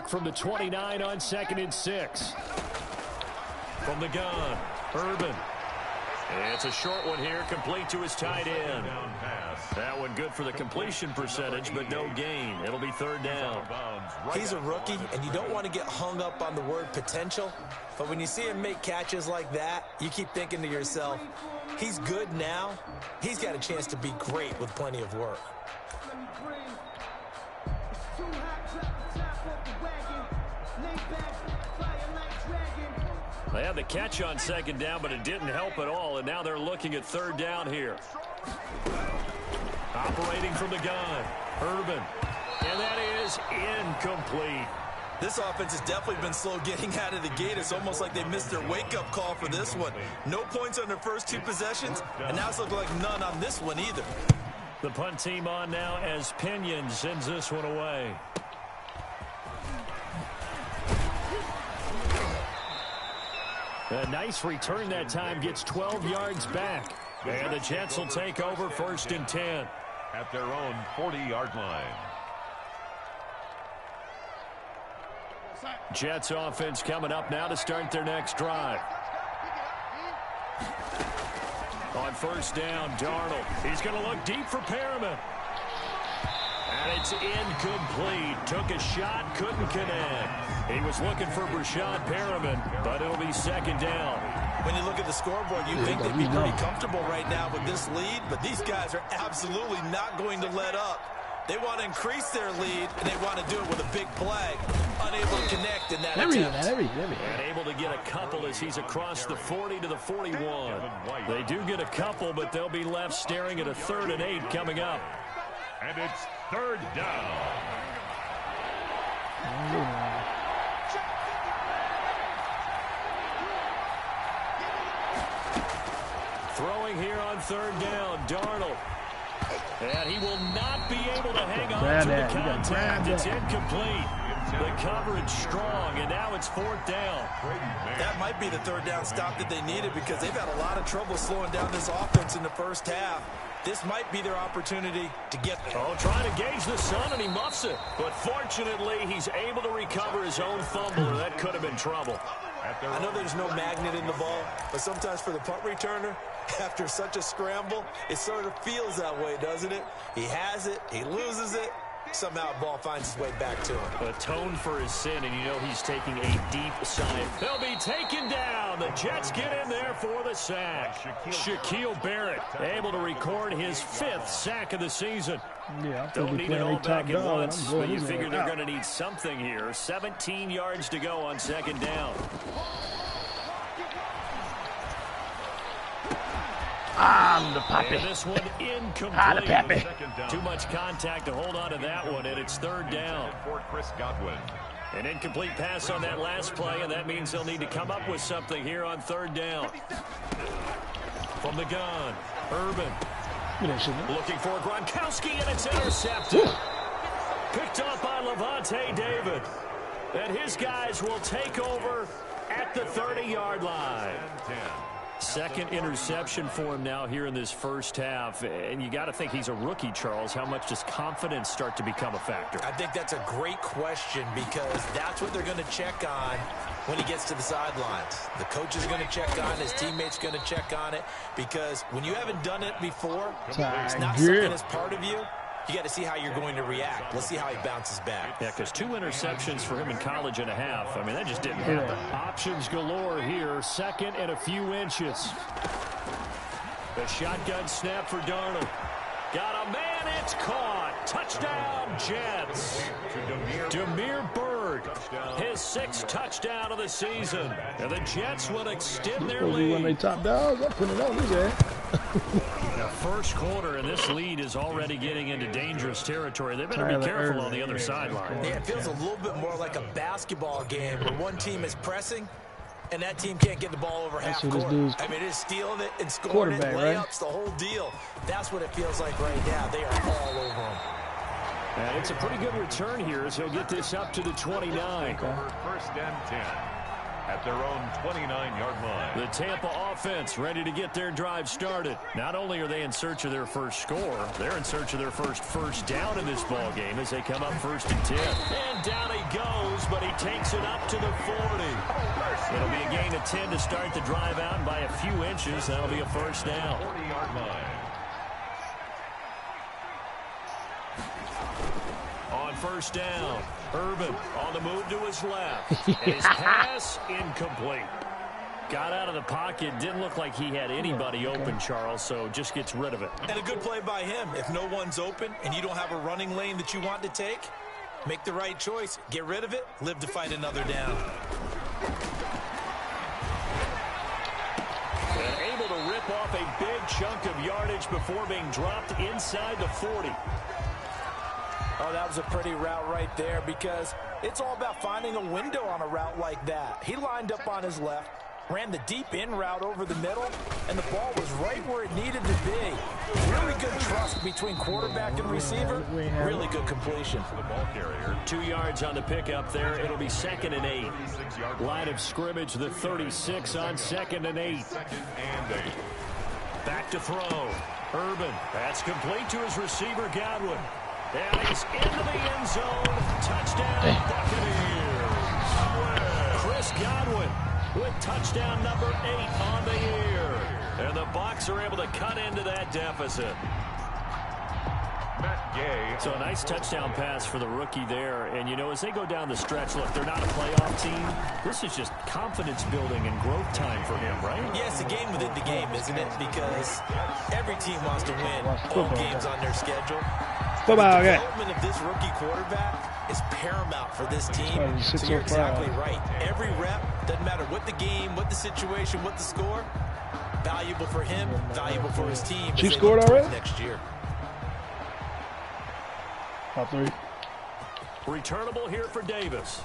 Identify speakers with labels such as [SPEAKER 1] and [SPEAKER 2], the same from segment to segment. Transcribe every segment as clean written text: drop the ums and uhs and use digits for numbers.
[SPEAKER 1] from the 29 on 2nd and 6. From the gun, Urban. It's a short one here, complete to his tight end. That one good for the completion percentage, but no gain. It'll be 3rd down.
[SPEAKER 2] He's a rookie, and you don't want to get hung up on the word potential. But when you see him make catches like that, you keep thinking to yourself, he's good now. He's got a chance to be great with plenty of work.
[SPEAKER 1] They had the catch on 2nd down, but it didn't help at all, and now they're looking at 3rd down here. Operating from the gun, Urban, and that is incomplete.
[SPEAKER 2] This offense has definitely been slow getting out of the gate. It's almost like they missed their wake-up call for this one. No points on their first 2 possessions, and now it's looking like none on this one either.
[SPEAKER 1] The punt team on now as Pinion sends this one away. A nice return that time, gets 12 yards back. And the Jets will take over 1st and 10.
[SPEAKER 3] At their own 40-yard line.
[SPEAKER 1] Jets offense coming up now to start their next drive. On 1st down, Darnold. He's going to look deep for Perriman. And it's incomplete. Took a shot, couldn't connect. He was looking for Brashad Perriman, but it'll be 2nd down.
[SPEAKER 2] When you look at the scoreboard, you think they'd be pretty comfortable right now with this lead, but these guys are absolutely not going to let up. They want to increase their lead, and they want to do it with a big play. Unable to connect in that attempt.
[SPEAKER 1] And able to get a couple as he's across the 40 to the 41. They do get a couple, but they'll be left staring at a 3rd and 8 coming up.
[SPEAKER 3] And it's 3rd down.
[SPEAKER 1] Throwing here on 3rd down, Darnold. And he will not be able to hang on to the contact. It's incomplete. The coverage strong, and now it's 4th down.
[SPEAKER 2] That might be the 3rd down stop that they needed because they've had a lot of trouble slowing down this offense in the first half. This might be their opportunity to get there.
[SPEAKER 1] Oh, trying to gauge the sun, and he muffs it. But fortunately, he's able to recover his own fumble, or that could have been trouble.
[SPEAKER 2] I know there's no magnet in the ball, but sometimes for the punt returner, after such a scramble, it sort of feels that way, doesn't it? He has it, he loses it, somehow the ball finds its way back to him.
[SPEAKER 1] Atone for his sin, and you know he's taking a deep sigh. They'll be taken down. The Jets get in there for the sack. Shaquille Barrett able to record his 5th sack of the season.
[SPEAKER 4] Yeah,
[SPEAKER 1] don't need it all back at once, but you figure they're going to need something here. 17 yards to go on 2nd down.
[SPEAKER 4] I'm the puppy.
[SPEAKER 1] And this one incomplete. Too much contact to hold on to that one, and it's 3rd down.
[SPEAKER 3] For Chris Godwin.
[SPEAKER 1] An incomplete pass on that last play, and that means they'll need to come up with something here on 3rd down. From the gun, Urban. Looking for Gronkowski, and it's intercepted. Picked up by Levante David. And his guys will take over at the 30-yard line. 2nd interception for him now here in this first half. And you got to think he's a rookie, Charles. How much does confidence start to become a factor?
[SPEAKER 2] I think that's a great question because that's what they're going to check on when he gets to the sidelines. The coach is going to check on it. His teammates going to check on it because when you haven't done it before, it's not something that's part of you. You got to see how you're going to react. Let's see how he bounces back.
[SPEAKER 1] Yeah, because 2 interceptions for him in college and a half. I mean, that just didn't happen. Options galore here. 2nd and a few inches. The shotgun snap for Darnold. Got a man. It's caught. Touchdown, Jets. Demir Bird, his 6th touchdown of the season. And the Jets will extend their lead.
[SPEAKER 4] When they top down, I put it on his head.
[SPEAKER 1] The first quarter, and this lead is already getting into dangerous territory. They better be careful on the other sideline.
[SPEAKER 2] Yeah, it feels a little bit more like a basketball game where one team is pressing and that team can't get the ball over half court. I mean, it is stealing it and scoring it, layups, right? The whole deal. That's what it feels like right now. They are all over them.
[SPEAKER 1] And it's a pretty good return here as he'll get this up to the 29.
[SPEAKER 3] Over 1st and 10 at their own 29-yard line.
[SPEAKER 1] The Tampa offense ready to get their drive started. Not only are they in search of their first score, they're in search of their first down in this ball game as they come up 1st and 10. And down he goes, but he takes it up to the 40. It'll be a gain of 10 to start the drive out, and by a few inches, that'll be a first down.
[SPEAKER 3] 40-yard line.
[SPEAKER 1] On first down, Urban on the move to his left. And his pass incomplete. Got out of the pocket. Didn't look like he had anybody open, Charles, so just gets rid of it.
[SPEAKER 2] And a good play by him. If no one's open and you don't have a running lane that you want to take, make the right choice. Get rid of it. Live to fight another down.
[SPEAKER 1] And able to rip off a big chunk of yardage before being dropped inside the 40.
[SPEAKER 2] Oh, that was a pretty route right there because it's all about finding a window on a route like that. He lined up on his left, ran the deep in route over the middle, and the ball was right where it needed to be. Really good trust between quarterback and receiver. Really good completion.
[SPEAKER 3] The ball carrier.
[SPEAKER 1] 2 yards on the pickup there. It'll be 2nd and 8. Line of scrimmage, the 36 on 2nd and 8.
[SPEAKER 3] 2nd and 8.
[SPEAKER 1] Back to throw. Urban. That's complete to his receiver, Godwin. And he's into the end zone. Touchdown, Buccaneers. Chris Godwin with touchdown number 8 on the year. And the Bucs are able to cut into that deficit.
[SPEAKER 3] Matt Gay.
[SPEAKER 1] So a nice touchdown pass for the rookie there. And, you know, as they go down the stretch, look, they're not a playoff team. This is just confidence building and growth time for him, right?
[SPEAKER 2] Yeah, it's a game within the game, isn't it? Because every team wants to win all games on their schedule. The development of this rookie quarterback is paramount for this team. So you're exactly right. Every rep, doesn't matter what the game, what the situation, what the score, valuable for him, valuable for his team.
[SPEAKER 4] She scored already?
[SPEAKER 2] Next year.
[SPEAKER 4] Top 3.
[SPEAKER 1] Returnable here for Davis.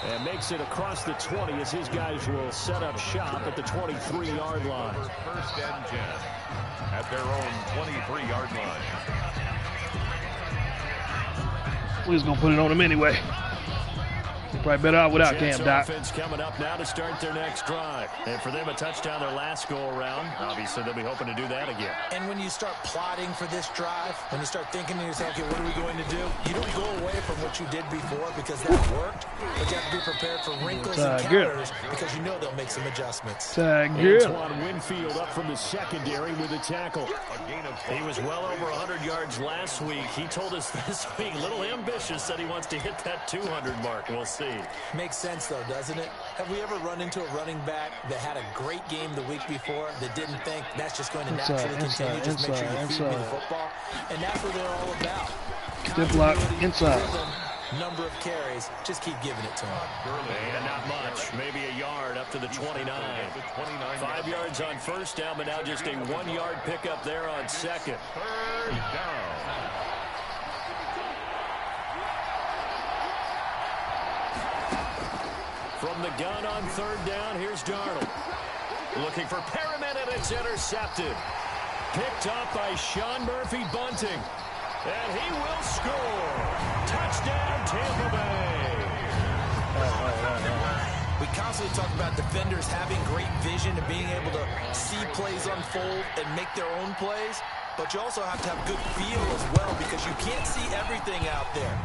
[SPEAKER 1] And makes it across the 20 as his guys will set up shop at the 23-yard line.
[SPEAKER 3] First and 10 at their own 23-yard line.
[SPEAKER 4] We was going to put it on him anyway. Probably better out without Cam, Doc.
[SPEAKER 1] Offense coming up now to start their next drive. And for them, a touchdown their last go-around. Obviously, they'll be hoping to do that again.
[SPEAKER 2] And when you start plotting for this drive, when you start thinking to yourself, okay, what are we going to do? You don't go away from what you did before because that worked. But you have to be prepared for wrinkles and counters because you know they'll make some adjustments.
[SPEAKER 1] Antoine Winfield up from the secondary with a tackle. He was well over 100 yards last week. He told us this week, a little ambitious, said he wants to hit that 200 mark. We'll see.
[SPEAKER 2] Makes sense, though, doesn't it? Have we ever run into a running back that had a great game the week before that didn't think that's just going to naturally continue? Just make sure you feed me the football. And that's what they're all about.
[SPEAKER 4] Stiff block inside.
[SPEAKER 2] Number of carries. Just keep giving it to him.
[SPEAKER 1] And not much. Maybe a yard up to the 29. 5 yards on first down, but now just a 1-yard pickup there on second.
[SPEAKER 3] Third down.
[SPEAKER 1] From the gun on third down, here's Darnold. Looking for Perriman, and it's intercepted. Picked up by Sean Murphy-Bunting. And he will score. Touchdown, Tampa Bay.
[SPEAKER 2] We constantly talk about defenders having great vision and being able to see plays unfold and make their own plays. But you also have to have good feel as well because you can't see everything out there.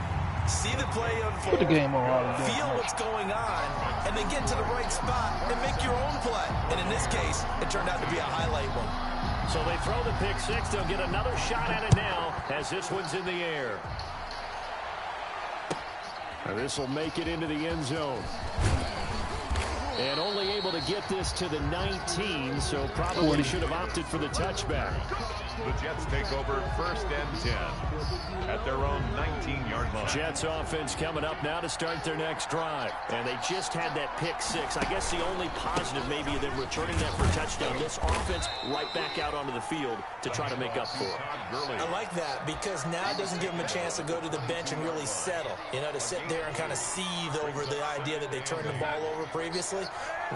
[SPEAKER 2] See the play unfold,
[SPEAKER 4] Put the game on,
[SPEAKER 2] feel what's going on, and then get to the right spot and make your own play. And in this case, it turned out to be a highlight one.
[SPEAKER 1] So they throw the pick six. They'll get another shot at it now as this one's in the air. This will make it into the end zone. And only able to get this to the 19, so probably should have opted for the touchback.
[SPEAKER 3] The Jets take over first and 10 at their own 19-yard line.
[SPEAKER 1] Jets offense coming up now to start their next drive. And they just had that pick six. I guess the only positive maybe of them returning that for a touchdown. This offense right back out onto the field to try to make up for it.
[SPEAKER 2] I like that because now it doesn't give them a chance to go to the bench and really settle. You know, to sit there and kind of seethe over the idea that they turned the ball over previously.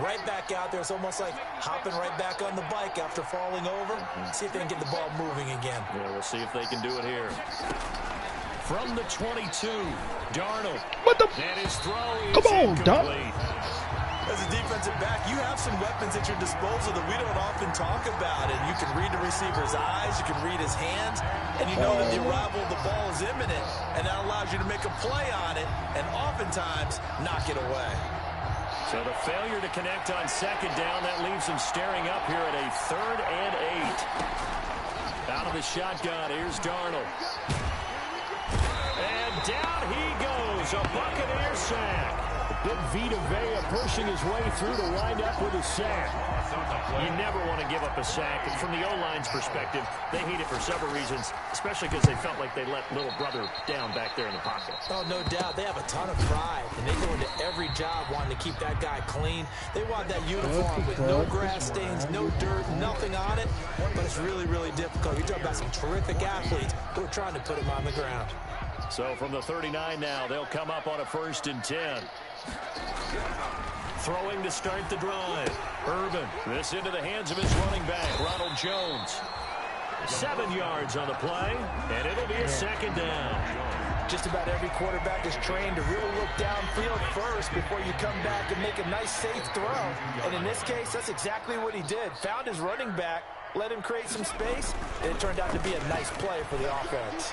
[SPEAKER 2] Right back out there. It's almost like hopping right back on the bike after falling over. See if they can get the ball moving again.
[SPEAKER 1] Yeah, we'll see if they can do it here. From the 22, Darnold.
[SPEAKER 4] What the?
[SPEAKER 1] And his throw is
[SPEAKER 4] Come on,
[SPEAKER 1] incomplete.
[SPEAKER 2] As a defensive back, you have some weapons at your disposal that we don't often talk about. And you can read the receiver's eyes, you can read his hands, and you know that the arrival of the ball is imminent. And that allows you to make a play on it. And sometimes knock it away.
[SPEAKER 1] So the failure to connect on second down, that leaves them staring up here at a 3rd and 8. Out of the shotgun, here's Darnold. And down he goes, a Buccaneer sack. Big Vita Vea pushing his way through to wind up with a sack. You never want to give up a sack. And from the O-line's perspective, they hate it for several reasons, especially because they felt like they let little brother down back there in the pocket.
[SPEAKER 2] Oh, no doubt. They have a ton of pride, and they go into every job wanting to keep that guy clean. They want that uniform with no grass stains, no dirt, nothing on it. But it's really, really difficult. You're talking about some terrific athletes who are trying to put him on the ground.
[SPEAKER 1] So from the 39 now, they'll come up on a 1st and 10. Throwing to start the drive. Urban. This into the hands of his running back, Ronald Jones. 7 yards on the play, and it'll be a 2nd down.
[SPEAKER 2] Just about every quarterback is trained to really look downfield first before you come back and make a nice, safe throw. And in this case, that's exactly what he did. Found his running back, let him create some space, and it turned out to be a nice play for the offense.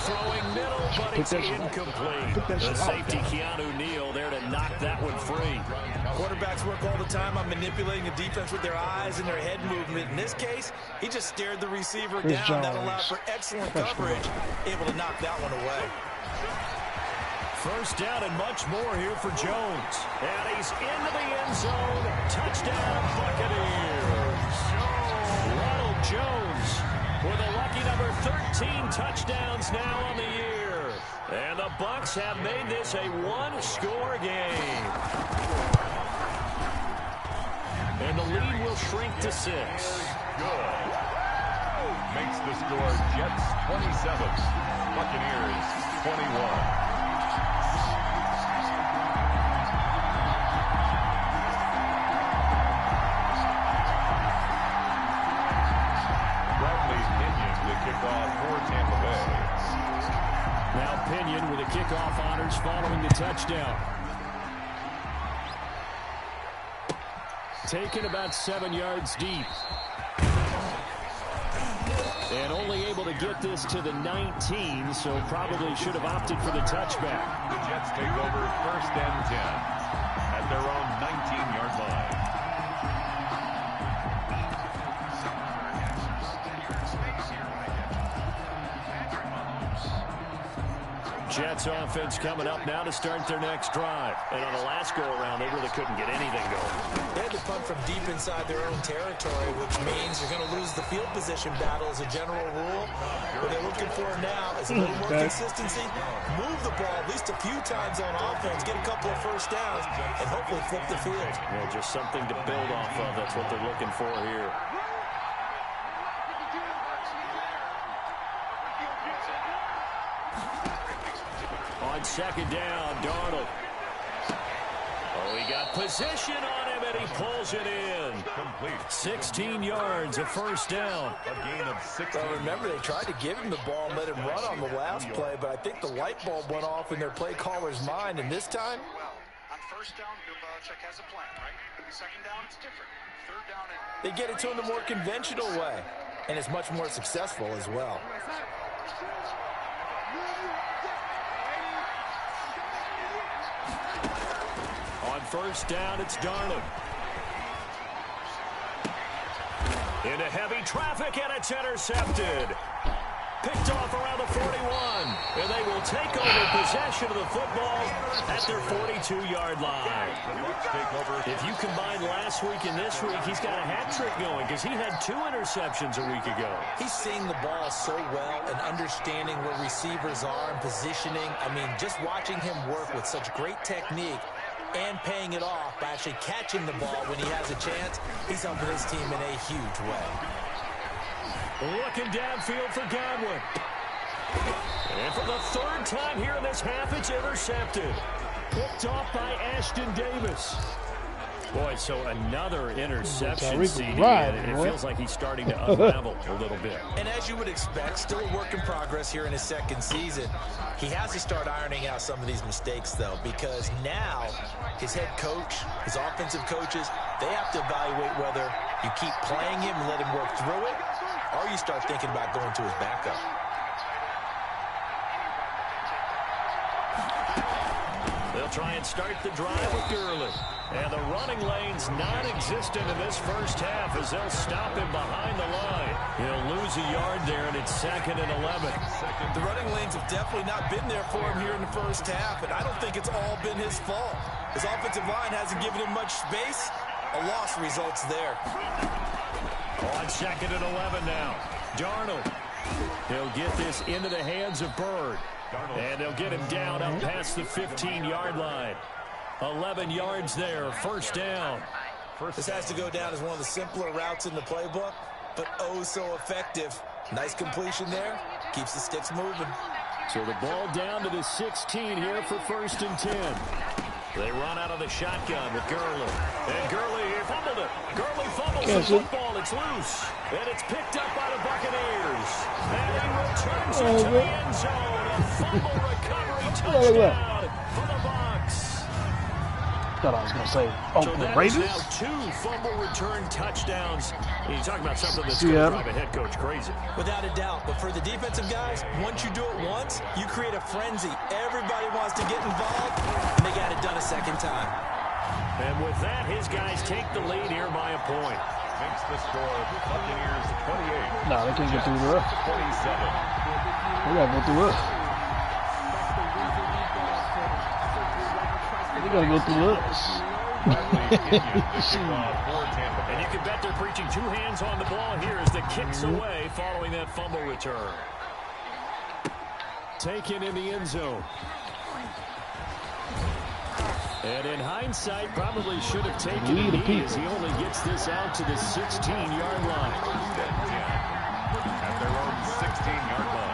[SPEAKER 1] Throwing middle, but it's incomplete. The safety, Keanu Neal, there to knock that one free.
[SPEAKER 2] Quarterbacks work all the time on manipulating the defense with their eyes and their head movement. In this case, he just stared the receiver down. That allowed for excellent coverage, able to knock that one away.
[SPEAKER 1] 1st down and much more here for Jones. And he's into the end zone. Touchdown, Buccaneers. Ronald Jones with a lucky number 13 touchdowns now on the year. And the Bucs have made this a 1-score game. And the lead will shrink to 6.
[SPEAKER 3] Good. Makes the score Jets 27, Buccaneers 21.
[SPEAKER 1] Now Pinion with the kickoff honors following the touchdown. Taken about 7 yards deep. And only able to get this to the 19, so probably should have opted for the touchback.
[SPEAKER 3] The Jets take over 1st and 10 at their own 19-yard line.
[SPEAKER 1] Jets offense coming up now to start their next drive. And on the last go-around, they really couldn't get anything going.
[SPEAKER 2] They had to punt from deep inside their own territory, which means you're going to lose the field position battle as a general rule. What they're looking for now is a little more consistency. Move the ball at least a few times on offense, get a couple of 1st downs, and hopefully flip the field.
[SPEAKER 1] Yeah, just something to build off of. That's what they're looking for here. On 2nd down, Darnold. Oh, he got position on him, and he pulls it in.
[SPEAKER 3] Complete.
[SPEAKER 1] 16 yards, a 1st down.
[SPEAKER 3] A gain of 6.
[SPEAKER 2] Well, remember, they tried to give him the ball and let him run on the last play, but I think the light bulb went off in their play caller's mind, and this time?
[SPEAKER 5] Well, on 1st down, Bill Belichick has a plan, right? 2nd down, it's different. 3rd down,
[SPEAKER 2] they get it to him the more conventional way, and it's much more successful as well.
[SPEAKER 1] On 1st down, it's Darnold. Into heavy traffic, and it's intercepted. Picked off around the 41. And they will take over possession of the football at their 42-yard line. If you combine last week and this week, he's got a hat trick going because he had 2 interceptions a week ago.
[SPEAKER 2] He's seeing the ball so well and understanding where receivers are and positioning. I mean, just watching him work with such great technique and paying it off by actually catching the ball when he has a chance, he's helping his team in a huge way.
[SPEAKER 1] Looking downfield for Godwin. And for the 3rd time here in this half, it's intercepted. Picked off by Ashton Davis. Boy, so another interception, CD, and it feels like he's starting to unravel a little bit.
[SPEAKER 2] And as you would expect, still a work in progress here in his 2nd season. He has to start ironing out some of these mistakes, though, because now his head coach, his offensive coaches, they have to evaluate whether you keep playing him and let him work through it, or you start thinking about going to his backup.
[SPEAKER 1] try and start the drive with Gurley. And the running lane's non-existent in this first half as they'll stop him behind the line. He'll lose a yard there, and it's 2nd and 11.
[SPEAKER 2] The running lanes have definitely not been there for him here in the first half, and I don't think it's all been his fault. His offensive line hasn't given him much space. A loss results there.
[SPEAKER 1] On 2nd and 11 now. Darnold. He'll get this into the hands of Bird. And they'll get him down up past the 15-yard line. 11 yards there, first down.
[SPEAKER 2] This has to go down as one of the simpler routes in the playbook, but oh so effective. Nice completion there. Keeps the sticks moving.
[SPEAKER 1] So the ball down to the 16 here for 1st and 10. They run out of the shotgun with Gurley. And Gurley, he fumbled it. Gurley fumbles the football. It's loose. And it's picked up by the Buccaneers. And he returns it to the end zone. A fumble recovery touchdown for the Bucs.
[SPEAKER 4] Thought I was going to say Oakland Raiders.
[SPEAKER 1] So now 2 fumble return touchdowns. You're talking about something that's going to drive a head coach crazy.
[SPEAKER 2] Without a doubt. But for the defensive guys, once you do it once, you create a frenzy. Everybody wants to get involved, and they got it done a second time.
[SPEAKER 1] And with that, his guys take the lead here by a point.
[SPEAKER 3] Makes the score Buccaneers 28.
[SPEAKER 4] No, they can't get through the
[SPEAKER 3] 27.
[SPEAKER 4] They got to go through us. They got to go through us.
[SPEAKER 1] And you can bet they're preaching 2 hands on the ball here as the kicks away following that fumble return. Taken in the end zone. And in hindsight, probably should have taken a knee as he only gets this out to the 16-yard line.
[SPEAKER 3] At their own 16-yard line.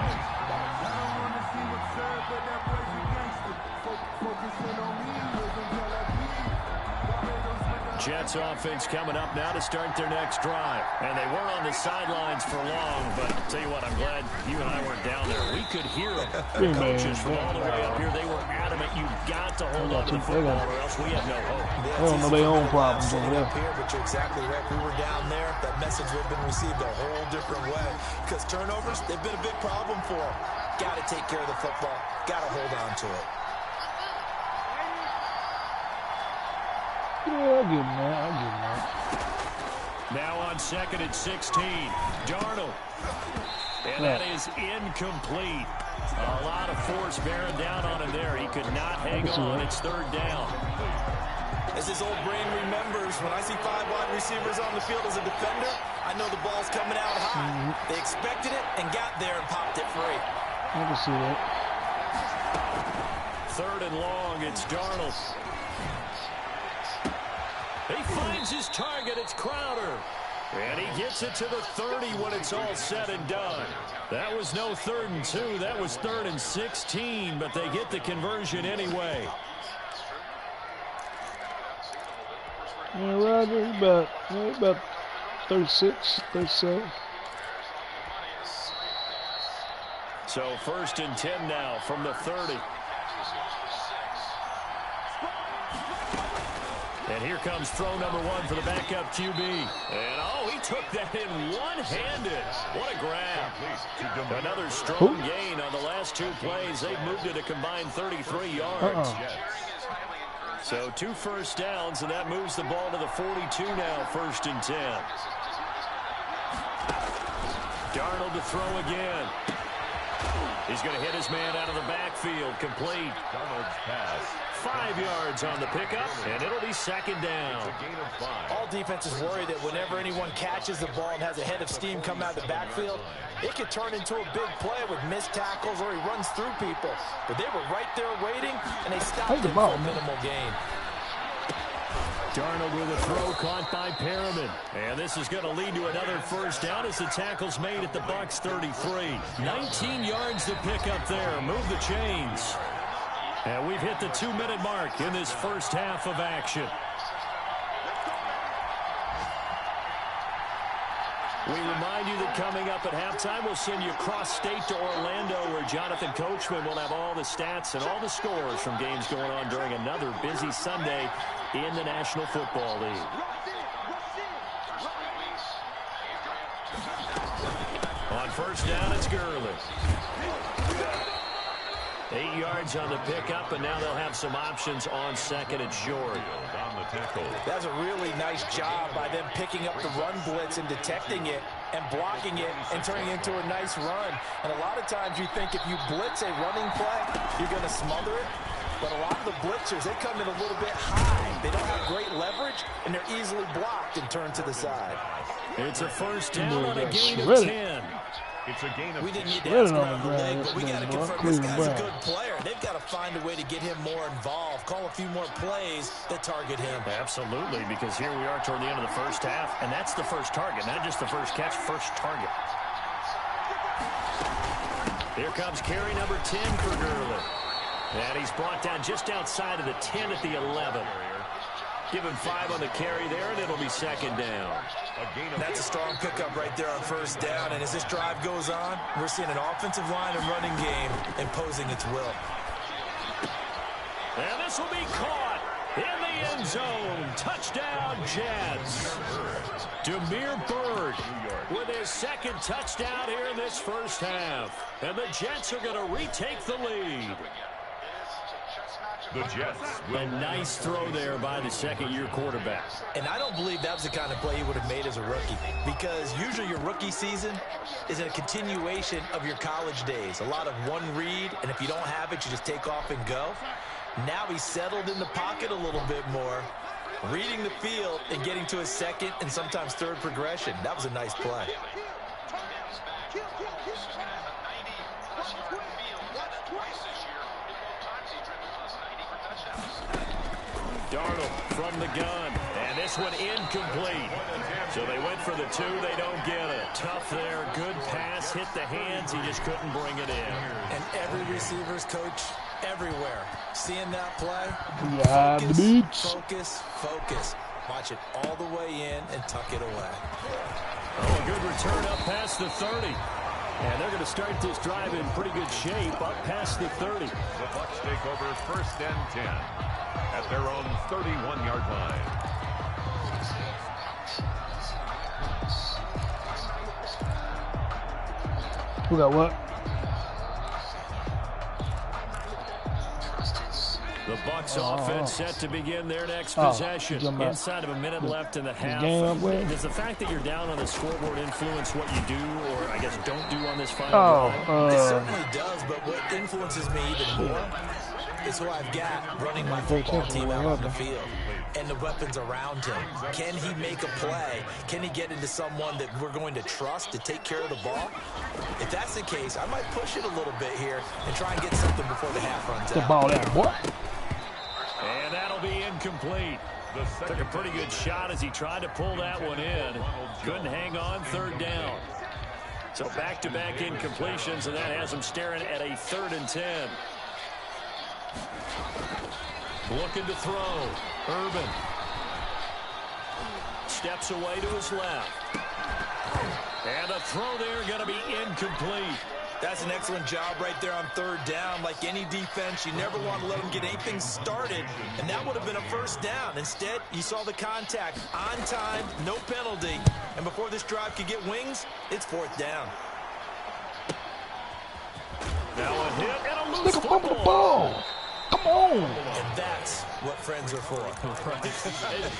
[SPEAKER 1] Jets offense coming up now to start their next drive. And they weren't on the sidelines for long, but I'll tell you what, I'm glad you and I weren't down there. We could hear them. The coaches from all the way up here, they were adamant. You've got to hold on to the football or else we have no hope.
[SPEAKER 4] They don't know their own problems over there.
[SPEAKER 2] But you're exactly right. We were down there. That message would have been received a whole different way. Because turnovers, they've been a big problem for them. Got to take care of the football. Got to hold on to it.
[SPEAKER 4] Yeah, I'll give him that. I'll give him that.
[SPEAKER 1] Now on 2nd and 16, Darnold. And that is incomplete. A lot of force bearing down on him there. He could not hang on. It's 3rd down.
[SPEAKER 2] As his old brain remembers, when I see 5 wide receivers on the field as a defender, I know the ball's coming out high. They expected it and got there and popped it free.
[SPEAKER 4] I can see that.
[SPEAKER 1] 3rd and long, it's Darnold. He finds his target. It's Crowder. And he gets it to the 30 when it's all said and done. That was no 3rd and 2. That was 3rd and 16, but they get the conversion anyway.
[SPEAKER 4] Yeah, Roger, about 36, 37.
[SPEAKER 1] So 1st and 10 now from the 30. And here comes throw number 1 for the backup QB. And, oh, he took that in one-handed. What a grab. Another strong gain on the last 2 plays. They've moved it a combined 33 yards. So 2 first downs, and that moves the ball to the 42 now, 1st and 10. Darnold to throw again. He's going to hit his man out of the backfield. Complete.
[SPEAKER 3] Darnold's pass.
[SPEAKER 1] 5 yards on the pickup, and it'll be 2nd down.
[SPEAKER 2] All defenses worry that whenever anyone catches the ball and has a head of steam come out of the backfield, it could turn into a big play with missed tackles or he runs through people. But they were right there waiting, and they stopped him for a minimal gain.
[SPEAKER 1] Darnold with a throw caught by Perriman. And this is going to lead to another first down as the tackle's made at the Bucs 33. 19 yards to pick up there. Move the chains. And we've hit the 2-minute mark in this first half of action. We remind you that coming up at halftime, we'll send you cross-state to Orlando, where Jonathan Coachman will have all the stats and all the scores from games going on during another busy Sunday in the National Football League. On first down, it's Gurley. 8 yards on the pickup, and now they'll have some options on second and short.
[SPEAKER 2] That's a really nice job by them picking up the run blitz and detecting it and blocking it and turning it into a nice run. And a lot of times you think if you blitz a running play, you're going to smother it. But a lot of the blitzers, they come in a little bit high. They don't have great leverage, and they're easily blocked and turned to the side.
[SPEAKER 1] It's a first down on a gain of 10.
[SPEAKER 3] It's a gain of
[SPEAKER 2] We didn't need to ask around the leg, but we got to confirm this guy's a good player. They've got to find a way to get him more involved, call a few more plays that target him.
[SPEAKER 1] Absolutely, because here we are toward the end of the first half, and that's the first target, not just the first catch, first target. Here comes carry number 10 for Gurley. And he's brought down just outside of the 10 at the 11. Give him 5 on the carry there, and it'll be second down.
[SPEAKER 2] That's a strong pickup right there on first down. And as this drive goes on, we're seeing an offensive line and running game imposing its will.
[SPEAKER 1] And this will be caught in the end zone. Touchdown, Jets. Damiere Byrd with his second touchdown here in this first half. And the Jets are going to retake the lead.
[SPEAKER 3] the Jets.
[SPEAKER 1] A nice throw there by the second-year quarterback.
[SPEAKER 2] And I don't believe that was the kind of play he would have made as a rookie, because usually your rookie season is a continuation of your college days. A lot of one read, and if you don't have it, you just take off and go. Now he's settled in the pocket a little bit more, reading the field and getting to his second and sometimes third progression. That was a nice play.
[SPEAKER 1] Darnold from the gun, and this one incomplete. So they went for the two, they don't get it. Tough there, good pass, hit the hands, he just couldn't bring it in.
[SPEAKER 2] And every receiver's coach everywhere, seeing that play, focus, focus. Watch it all the way in and tuck it away.
[SPEAKER 1] Oh, a good return up past the 30. And they're going to start this drive in pretty good shape, up past the 30.
[SPEAKER 3] The Bucs take over first and 10 at their own 31-yard line.
[SPEAKER 4] Who got what?
[SPEAKER 1] The Bucs offense set to begin their next possession. Inside of a minute left in the half. Does the fact that you're down on the scoreboard influence what you do, or I guess don't do on this final drive?
[SPEAKER 2] It certainly does, but what influences me even more is who I've got running my football team out on the field and the weapons around him. Can he make a play? Can he get into someone that we're going to trust to take care of the ball? If that's the case, I might push it a little bit here and try and get something before the half runs out.
[SPEAKER 4] The ball there, boy.
[SPEAKER 1] And that'll be incomplete. Took a pretty good shot as he tried to pull that one in. Couldn't hang on, third down. So back-to-back incompletions, and that has him staring at a 3rd and 10. Looking to throw. Urban. Steps away to his left. And a throw there going to be incomplete.
[SPEAKER 2] That's an excellent job right there on third down. Like any defense, you never want to let them get anything started, and that would have been a first down. Instead, you saw the contact on time, no penalty, and before this drive could get wings, it's 4th down.
[SPEAKER 1] Now a hit and a loose football.
[SPEAKER 4] Ball. Come on.
[SPEAKER 2] And that's what friends are for.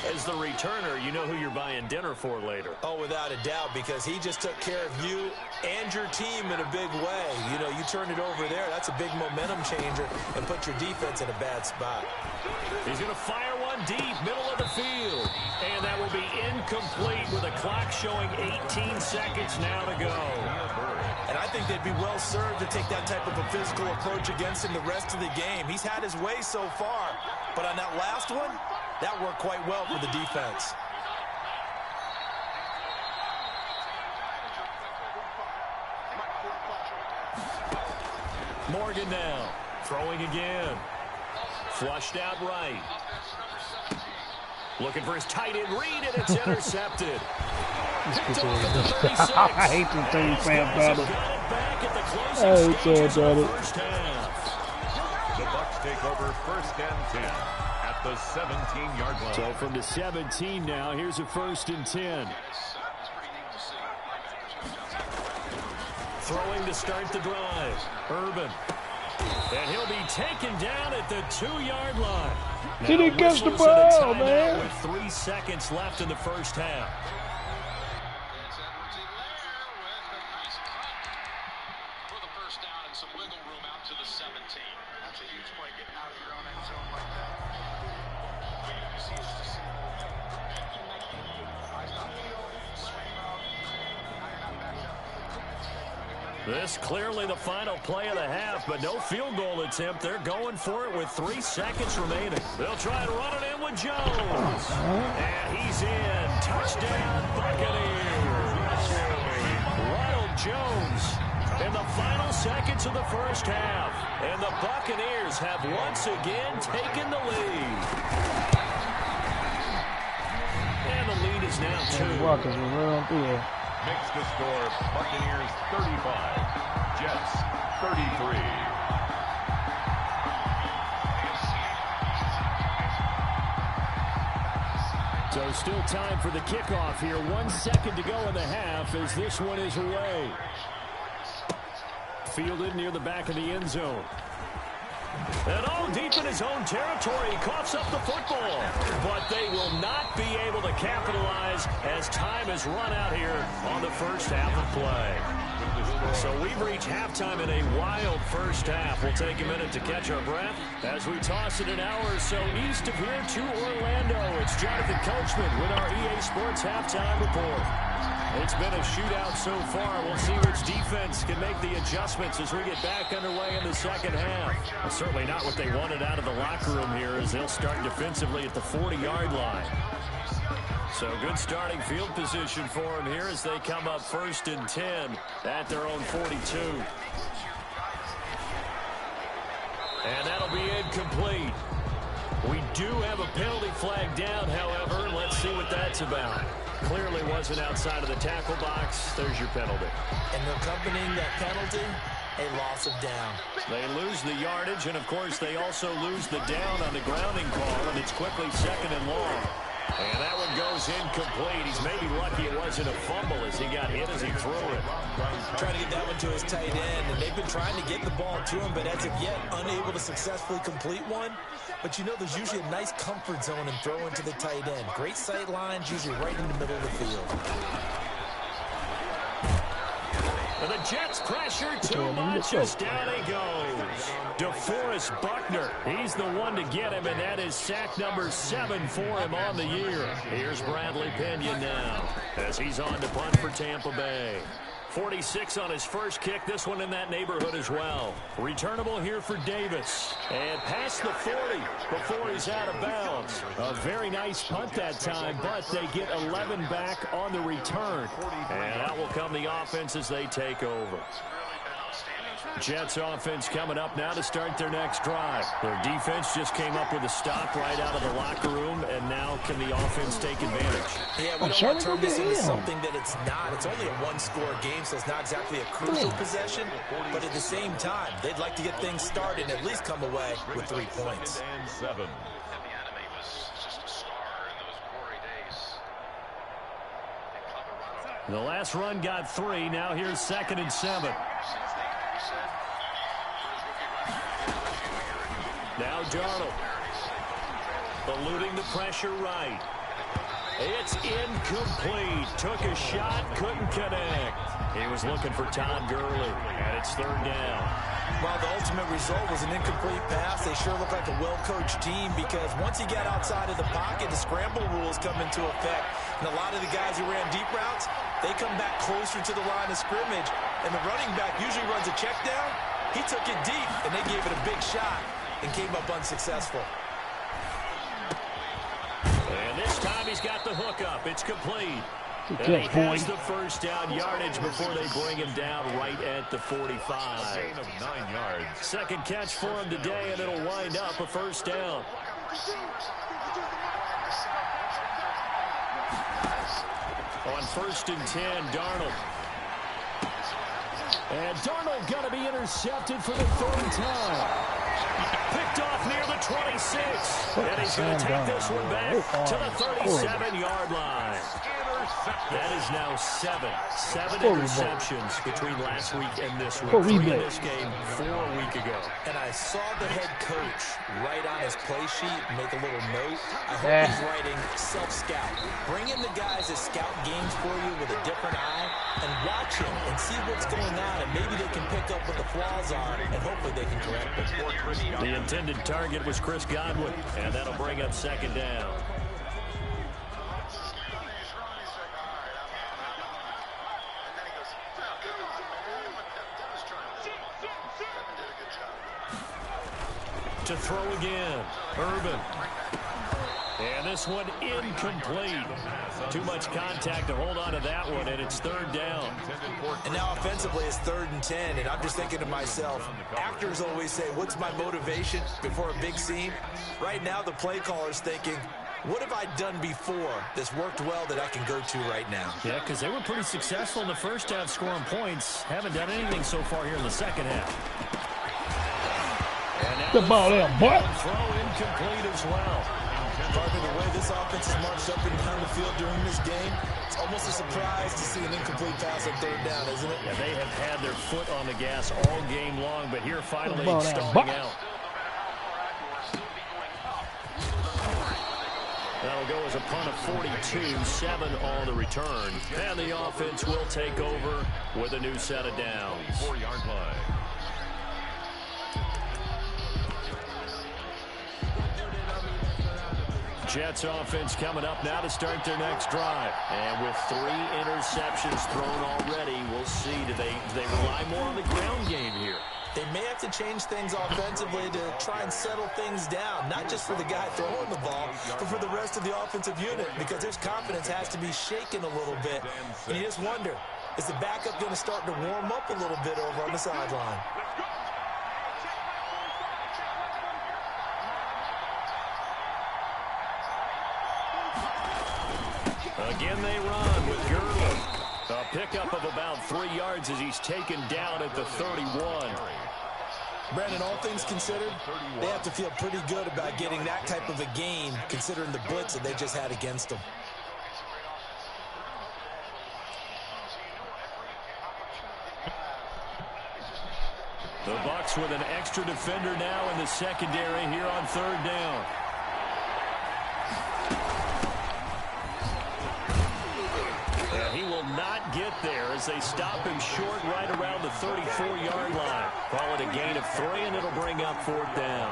[SPEAKER 1] As the returner, you know who you're buying dinner for later.
[SPEAKER 2] Oh, without a doubt, because he just took care of you and your team in a big way. You know, you turned it over there. That's a big momentum changer and put your defense in a bad spot.
[SPEAKER 1] He's going to fire one deep, middle of the field. And that will be incomplete with a clock showing 18 seconds now to go.
[SPEAKER 2] And I think they'd be well served to take that type of a physical approach against him the rest of the game. He's had his way so far, but on that last one, that worked quite well for the defense.
[SPEAKER 1] Morgan now, throwing again. Flushed out right. Looking for his tight end read, and it's intercepted. Picked off at the 36.
[SPEAKER 4] I hate this thing, Sam Donald.
[SPEAKER 1] I hate Sam Donald.
[SPEAKER 3] The Bucs take over first and 10 at the 17-yard line.
[SPEAKER 1] So from the 17 now, here's a 1st and 10. Throwing to start the drive. Urban And he'll be taken down at the 2-yard line.
[SPEAKER 4] He didn't catch the ball, man.
[SPEAKER 1] With 3 seconds left in the first half.
[SPEAKER 5] For the first down and some wiggle room out to the 17. That's a huge play getting out of your own end zone like that. You see it's just eyes on field, swing route. Now you're not backed up.
[SPEAKER 1] This clearly the final play of the half, but no field goal attempt. They're going for it with 3 seconds remaining. They'll try and run it in with Jones. And he's in. Touchdown, Buccaneers. Ronald Jones in the final seconds of the first half. And the Buccaneers have once again taken the lead. And the lead is now 2.
[SPEAKER 4] Walker's run through there.
[SPEAKER 3] Makes the score Buccaneers 35, Jets 33.
[SPEAKER 1] So still time for the kickoff here. 1 second to go in the half as this one is away. Fielded near the back of the end zone. And all deep in his own territory, he coughs up the football. But they will not be able to capitalize as time has run out here on the first half of play. So we've reached halftime in a wild first half. We'll take a minute to catch our breath as we toss it an hour or so east of here to Orlando. It's Jonathan Coachman with our EA Sports Halftime Report. It's been a shootout so far. We'll see which defense can make the adjustments as we get back underway in the second half. Well, certainly not what they wanted out of the locker room here as they'll start defensively at the 40-yard line. So good starting field position for them here as they come up 1st and 10 at their own 42. And that'll be incomplete. We do have a penalty flag down, however. Let's see what that's about. Clearly wasn't outside of the tackle box. There's your penalty.
[SPEAKER 2] And accompanying that penalty, a loss of down.
[SPEAKER 1] They lose the yardage, and, of course, they also lose the down on the grounding call, and it's quickly 2nd and long. And that one goes incomplete. He's maybe lucky it wasn't a fumble as he got hit as he threw it.
[SPEAKER 2] Trying to get that one to his tight end, and they've been trying to get the ball to him, but as of yet, unable to successfully complete one. But you know there's usually a nice comfort zone in throwing to the tight end. Great sight lines, usually right in the middle of the field.
[SPEAKER 1] And the Jets pressure too much as down he goes. DeForest Buckner, he's the one to get him, and that is sack number 7 for him on the year. Here's Bradley Pinion now as he's on to punt for Tampa Bay. 46 on his first kick, this one in that neighborhood as well. Returnable here for Davis. And past the 40 before he's out of bounds. A very nice punt that time, but they get 11 back on the return. And out will come the offense as they take over. Jets offense coming up now to start their next drive. Their defense just came up with a stop right out of the locker room, and now can the offense take advantage?
[SPEAKER 2] Yeah, we don't want to turn this into something that it's not. It's only a one-score game, so it's not exactly a crucial possession. But at the same time, they'd like to get things started and at least come away with 3 points.
[SPEAKER 1] The last run got 3. Now here's 2nd and 7. Now Darnold, eluding the pressure right. It's incomplete. Took a shot, couldn't connect. He was looking for Todd Gurley, and it's 3rd down.
[SPEAKER 2] While the ultimate result was an incomplete pass, they sure look like a well-coached team because once he got outside of the pocket, the scramble rules come into effect. And a lot of the guys who ran deep routes, they come back closer to the line of scrimmage, and the running back usually runs a check down. He took it deep, and they gave it a big shot and came up unsuccessful.
[SPEAKER 1] And this time he's got the hook up. It's complete. And he has the first down yardage before they bring him down right at the 45.
[SPEAKER 3] Gain of 9 yards.
[SPEAKER 1] Second catch for him today, and it'll wind up a first down. On 1st and 10, Darnold. And Darnold going to be intercepted for the 3rd time. Picked off near the 26. And he's going to take this one back to the 37-yard line. That is now seven interceptions between last week and this week. 3 in this game 4 a week ago.
[SPEAKER 2] And I saw the head coach write on his play sheet, make a little note. I hope he's writing self-scout. Bring in the guys that scout games for you with a different eye and watch him and see what's going on, and maybe they can pick up what the flaws are, and hopefully they can correct them.
[SPEAKER 1] The intended target was Chris Godwin, and that'll bring up second down. To throw again, Urban. And this one incomplete. Too much contact to hold on to that one, and it's third down.
[SPEAKER 2] And now offensively it's 3rd and 10, and I'm just thinking to myself, actors always say, what's my motivation before a big scene? Right now the play caller's thinking, what have I done before that's worked well that I can go to right now?
[SPEAKER 1] Yeah, because they were pretty successful in the first half scoring points. Haven't done anything so far here in the second half.
[SPEAKER 4] The ball there, boy.
[SPEAKER 1] Throw incomplete as well.
[SPEAKER 2] Parker, the way this offense has marched up and down the field during this game, it's almost a surprise to see an incomplete pass on 3rd down, isn't it?
[SPEAKER 1] Yeah, they have had their foot on the gas all game long, but here finally stalling out. That'll go as a punt of 42, 7 on the return. And the offense will take over with a new set of downs.
[SPEAKER 3] 4-yard line.
[SPEAKER 1] Jets offense coming up now to start their next drive. And with 3 interceptions thrown already, we'll see. Do they rely more on the ground game here?
[SPEAKER 2] They may have to change things offensively to try and settle things down, not just for the guy throwing the ball, but for the rest of the offensive unit, because his confidence has to be shaken a little bit. And you just wonder, is the backup going to start to warm up a little bit over on the sideline?
[SPEAKER 1] Again they run with Gurley. A pickup of about 3 yards as he's taken down at the 31.
[SPEAKER 2] Brandon, all things considered, they have to feel pretty good about getting that type of a gain, considering the blitz that they just had against them.
[SPEAKER 1] The Bucs with an extra defender now in the secondary here on 3rd down. He will not get there as they stop him short right around the 34-yard line. Call it a gain of 3, and it'll bring up 4th down.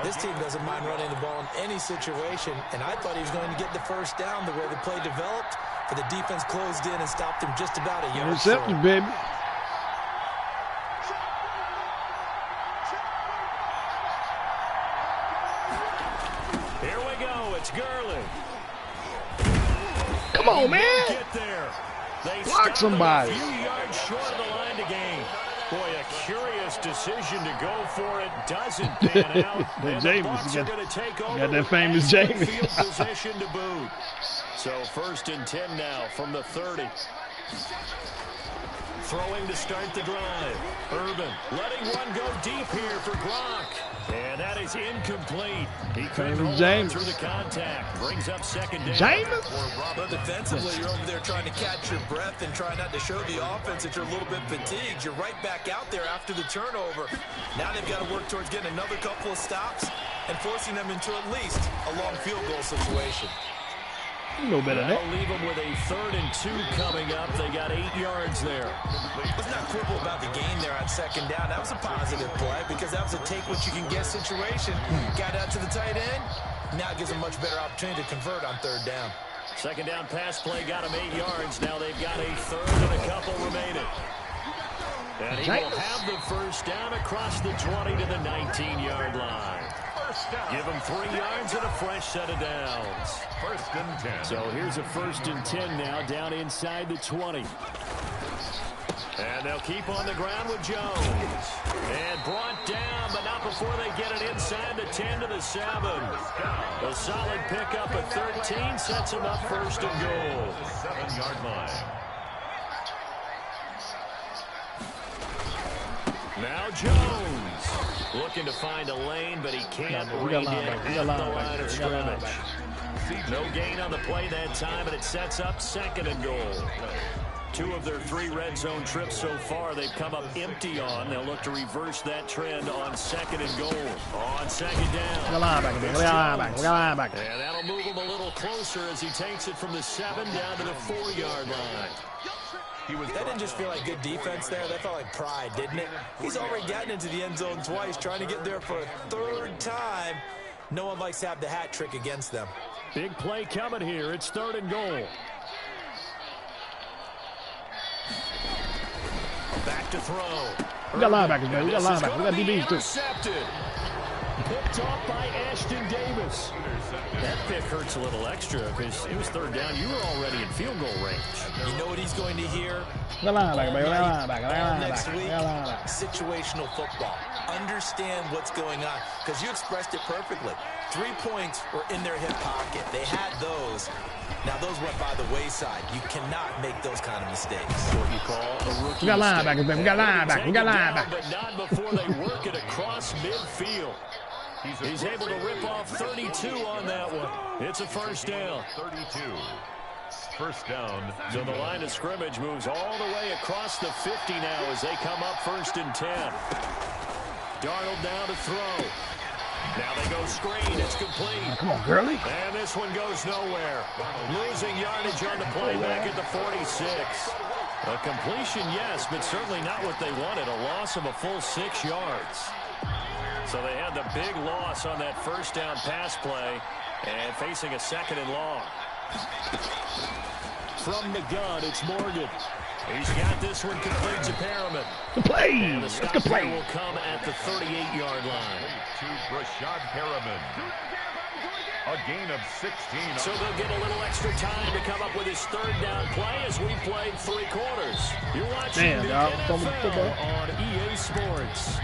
[SPEAKER 2] This team doesn't mind running the ball in any situation, and I thought he was going to get the 1st down the way the play developed, but the defense closed in and stopped him just about a yard short.
[SPEAKER 4] Intercepted, baby.
[SPEAKER 1] Here we go. It's Gurley.
[SPEAKER 4] Come on, man.
[SPEAKER 1] Get there. They
[SPEAKER 4] block somebody.
[SPEAKER 1] A few yards short of the line to gain. Boy, a curious decision to go for it. Doesn't pan out. And the Bucs are going to take over.
[SPEAKER 4] Got that famous James.
[SPEAKER 1] Field position to boot. So 1st and 10 now from the 30. Throwing to start the drive. Urban letting one go deep here for Gronk. And that is incomplete. He couldn't hold on through the contact. Brings up 2nd down.
[SPEAKER 4] James?
[SPEAKER 2] But defensively, you're over there trying to catch your breath and try not to show the offense that you're a little bit fatigued. You're right back out there after the turnover. Now they've got to work towards getting another couple of stops and forcing them into at least a long field goal situation.
[SPEAKER 4] You know better than that.
[SPEAKER 1] They'll leave them with a 3rd and 2 coming up. They got 8 yards there.
[SPEAKER 2] Let's not quibble about the gain there on 2nd down. That was a positive play because that was a take-what-you-can-get situation. Got out to the tight end. Now it gives them a much better opportunity to convert on 3rd down.
[SPEAKER 1] 2nd down pass play got them 8 yards. Now they've got a 3rd and a couple remaining. And he will have the 1st down across the 20 to the 19-yard line. Give them 3 yards and a fresh set of downs.
[SPEAKER 3] 1st and 10.
[SPEAKER 1] So here's a 1st and 10 now down inside the 20. And they'll keep on the ground with Jones. And brought down, but not before they get it inside the 10 to the 7. A solid pickup at 13 sets them up 1st and goal.
[SPEAKER 3] 7-yard line.
[SPEAKER 1] Now Jones looking to find a lane, but he can't read it at the line of scrimmage. No gain on the play that time, and it sets up 2nd and goal. 2 of their 3 red zone trips so far, they've come up empty on. They'll look to reverse that trend on 2nd and goal. On 2nd down. And that'll move him a little closer as he takes it from the 7 down to the 4-yard line.
[SPEAKER 2] That didn't just feel like good defense there. That felt like pride, didn't it? He's already gotten into the end zone twice, trying to get there for a 3rd time. No one likes to have the hat trick against them.
[SPEAKER 1] Big play coming here. It's 3rd and goal. Back to throw.
[SPEAKER 4] We got linebackers, man. We got linebackers. We got DBs, too.
[SPEAKER 1] Intercepted. Picked off by Ashton Davis. That pick hurts a little extra because it was 3rd down. You were already in field goal range.
[SPEAKER 2] You know what he's going to hear?
[SPEAKER 4] Next
[SPEAKER 2] week, situational football. Understand what's going on, because you expressed it perfectly. 3 points were in their hip pocket. They had those. Now, those went by the wayside. You cannot make those kind of mistakes.
[SPEAKER 1] What you call a rookie
[SPEAKER 4] We got linebackers, man. We got linebackers. We got linebackers.
[SPEAKER 1] But not before they work it across midfield. He's able to rip off 32 on that one. It's a 1st down.
[SPEAKER 3] 32. 1st down.
[SPEAKER 1] So the line of scrimmage moves all the way across the 50 now as they come up 1st and 10. Darnold now to throw. Now they go screen. It's complete.
[SPEAKER 4] Oh, come on, Gurley.
[SPEAKER 1] And this one goes nowhere. Losing yardage on the play back at the 46. A completion, yes, but certainly not what they wanted. A loss of a full 6 yards. So they had the big loss on that 1st down pass play and facing a 2nd and long. From the gun, it's Morgan. He's got this one complete to Perriman.
[SPEAKER 4] Good play.
[SPEAKER 1] And the
[SPEAKER 4] That's
[SPEAKER 1] stop
[SPEAKER 4] good play.
[SPEAKER 1] here will come at the 38-yard line.
[SPEAKER 3] To Rashad Perriman. A gain of 16.
[SPEAKER 1] So they'll get a little extra time to come up with his 3rd down play as we played 3 quarters. You're watching the NFL on EA Sports.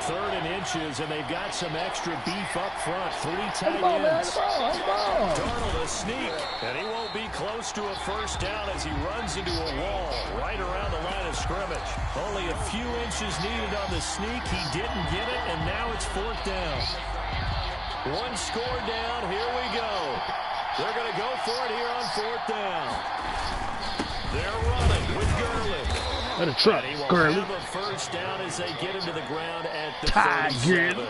[SPEAKER 1] 3rd and inches, and they've got some extra beef up front. 3 tight ends. Darnold a sneak, and he won't be close to a 1st down as he runs into a wall right around the line of scrimmage. Only a few inches needed on the sneak. He didn't get it, and now it's 4th down. 1 score down. Here we go. They're going to go for it here on 4th down. They're running with Gurley.
[SPEAKER 4] Let it truck, Gurley.
[SPEAKER 1] Have a 1st down as they get into the ground at the 37.